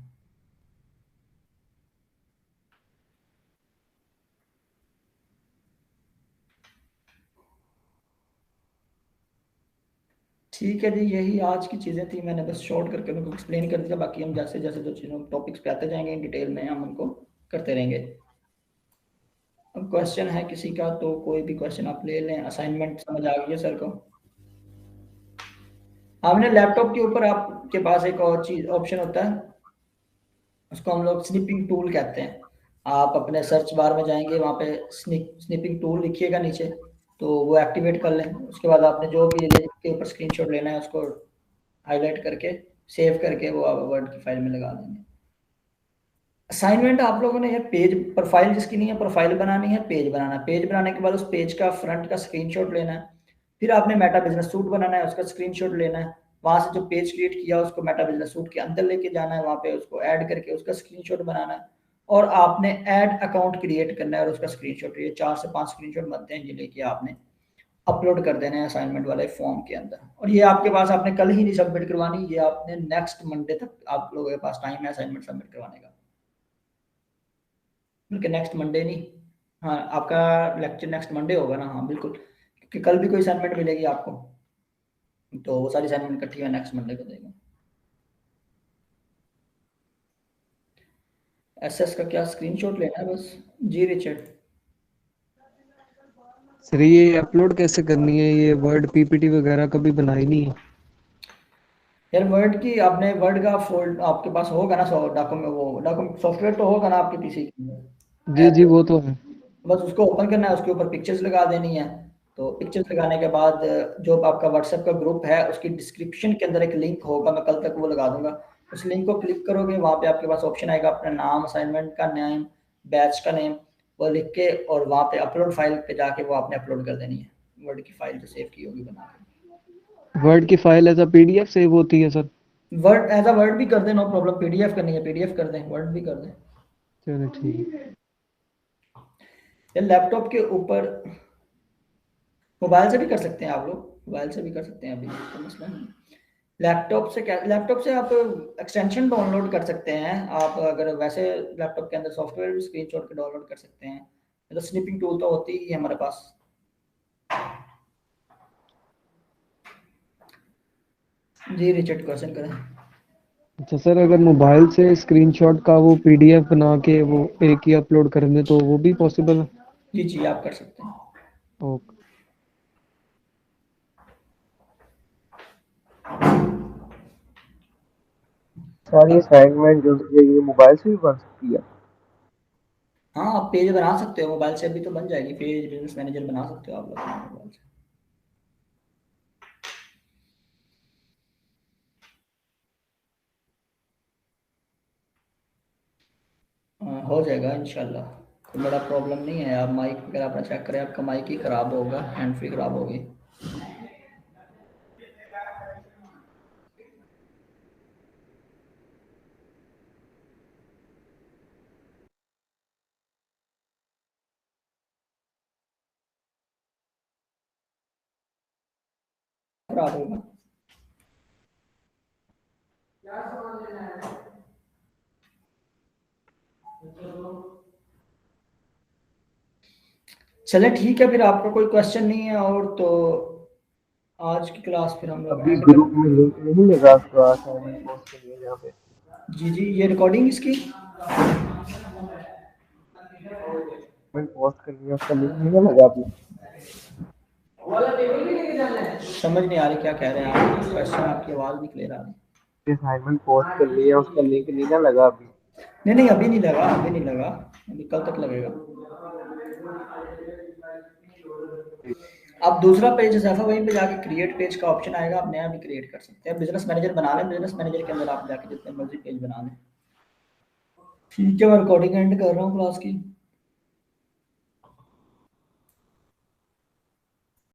ठीक है जी, यही आज की चीज़ें थी, मैंने बस शॉर्ट करके उनको एक्सप्लेन कर दिया। बाकी हम जैसे जैसे जो चीज़ों टॉपिक्स पे आते जाएंगे इन डिटेल में हम उनको करते रहेंगे। अब क्वेश्चन है किसी का तो कोई भी क्वेश्चन आप ले लें। असाइनमेंट समझ आ गई है सर को? आपने लैपटॉप के ऊपर आपके पास एक और चीज ऑप्शन होता है, उसको हम लोग स्निपिंग टूल कहते हैं। आप अपने सर्च बार में जाएंगे, वहाँ पे स्निपिंग टूल लिखिएगा नीचे, तो वो एक्टिवेट कर लें। उसके बाद आपने जो भी लिंक के ऊपर स्क्रीनशॉट लेना है उसको हाईलाइट करके सेव करके वो आप वर्ड की फाइल में लगा देंगे। असाइनमेंट आप लोगों ने ये पेज प्रोफाइल जिसकी नहीं है, प्रोफाइल बनानी है, पेज बनाना है। पेज बनाने के बाद उस पेज का फ्रंट का स्क्रीनशॉट लेना है, फिर आपने मेटा बिजनेस सूट बनाना है, उसका स्क्रीनशॉट लेना है, वहां से जो पेज क्रिएट किया उसको मेटा बिजनेस सूट के अंदर लेके जाना है, वहां पे उसको ऐड करके उसका स्क्रीनशॉट बनाना है, और आपने ऐड अकाउंट क्रिएट करना है और उसका स्क्रीनशॉट, ये 4 से 5 स्क्रीनशॉट बनते हैं, ये लेके आपने अपलोड कर देना है असाइनमेंट वाले फॉर्म के अंदर। और ये आपके पास आपने कल ही नहीं सबमिट करवानी, ये आपने नेक्स्ट मंडे तक आप लोगों के पास टाइम है असाइनमेंट सबमिट करवाने का, बल्कि नेक्स्ट मंडे नहीं, हाँ आपका लेक्चर नेक्स्ट मंडे होगा ना, हाँ बिल्कुल, क्योंकि कल भी कोई असाइनमेंट मिलेगी आपको, तो वो सारी असाइनमेंट इकट्ठी नेक्स्ट मंडे को देगा। एसएस का क्या स्क्रीनशॉट लेना है बस? जी रिचर्ड। सर ये अपलोड कैसे करनी है? ये वर्ड पीपीटी वगैरह कभी बनाई नहीं है। यार वर्ड की, आपने वर्ड का फोल्ड आपके पास होगा ना, डॉक्यूमेंट, वो डॉक्यूमेंट सॉफ्टवेयर तो होगा ना आपके पीसी जी जी के, वो तो है। बस उसको ओपन करना है, उसके ऊपर पिक्चर्स लगा देनी है। तो पिक्चर्स लगाने के बाद जो आपका व्हाट्सएप का ग्रुप है उसकी डिस्क्रिप्शन के अंदर एक लिंक होगा, मैं कल तक वो लगा दूंगा। उस लिंक को क्लिक करोगे, वहाँ पे आपके पास ऑप्शन आएगा अपना नाम, असाइनमेंट का नेम, बैच का नेम, वो लिख के और वहाँ पे अपलोड फाइल पे जाके वो आपने अपलोड कर देनी है, वर्ड की फाइल जो सेव की होगी बना के। वर्ड की file as a PDF save होती है sir? Word as a word भी कर दें, नो प्रॉब्लम। पीडीएफ करनी है पीडीएफ कर दें, वर्ड भी कर दें। चलो ठीक है। ये लैपटॉप के ऊपर, मोबाइल से भी कर सकते हैं आप लोग, मोबाइल से भी कर सकते हैं, अभी तो मसला नहीं। लैपटॉप से क्या, लैपटॉप से आप एक्सटेंशन डाउनलोड कर सकते हैं। आप अगर वैसे लैपटॉप के अंदर सॉफ्टवेयर भी स्क्रीनशॉट के डाउनलोड कर सकते हैं, तो स्निपिंग टूल तो होती ही है हमारे पास। जी रिचर्ड क्वेश्चन करें। अच्छा सर, अगर मोबाइल से स्क्रीनशॉट का वो पीडीएफ बना के वो एक ही अपलोड कर दें तो वो भी पॉसिबल है? जी जी आप कर सकते हैं। ओके। सारी असाइनमेंट जो ये मोबाइल से भी बन सकती है? हाँ, आप पेज बना सकते हो मोबाइल से, अभी तो बन जाएगी पेज, बिजनेस मैनेजर बना सकते हो आप लोग अपने मोबाइल से। हो जाएगा इंशाल्लाह, कोई बड़ा प्रॉब्लम नहीं है। आप माइक वगैरह अपना चेक करें, आपका माइक ही खराब होगा, हैंड फ्री खराब होगी। खराब होगा। चले ठीक है, फिर आपका कोई क्वेश्चन नहीं है और तो आज की क्लास फिर हम लोग अभी एंड ग्रुप कर। में लिंक नहीं लगा उसका असाइनमेंट पोस्ट के लिए यहाँ पे? जी जी, ये रिकॉर्डिंग इसकी मैं पोस्ट कर लिया, उसका लिंक नहीं ना लगा अभी? समझ नहीं आ रही क्या कह रहे हैं आप, क्वेश्चन आपकी आवाज़ नहीं क्लियर आ रही। असाइनमेंट पोस्ट कर लिया, उसका लिंक नहीं ना लगा अभी? नहीं नहीं, अभी नहीं लगा, अभी नहीं लगा, अभी कल तक लगेगा। आप दूसरा पेज जैसा वहीं पे जाके क्रिएट पेज का ऑप्शन आएगा, आप नया भी क्रिएट कर सकते हैं। बिजनेस मैनेजर बना लें, बिजनेस मैनेजर के अंदर आप जाके जितने मर्जी पेज बना लें। ठीक है, मैं रिकॉर्डिंग एंड कर रहा हूँ क्लास की।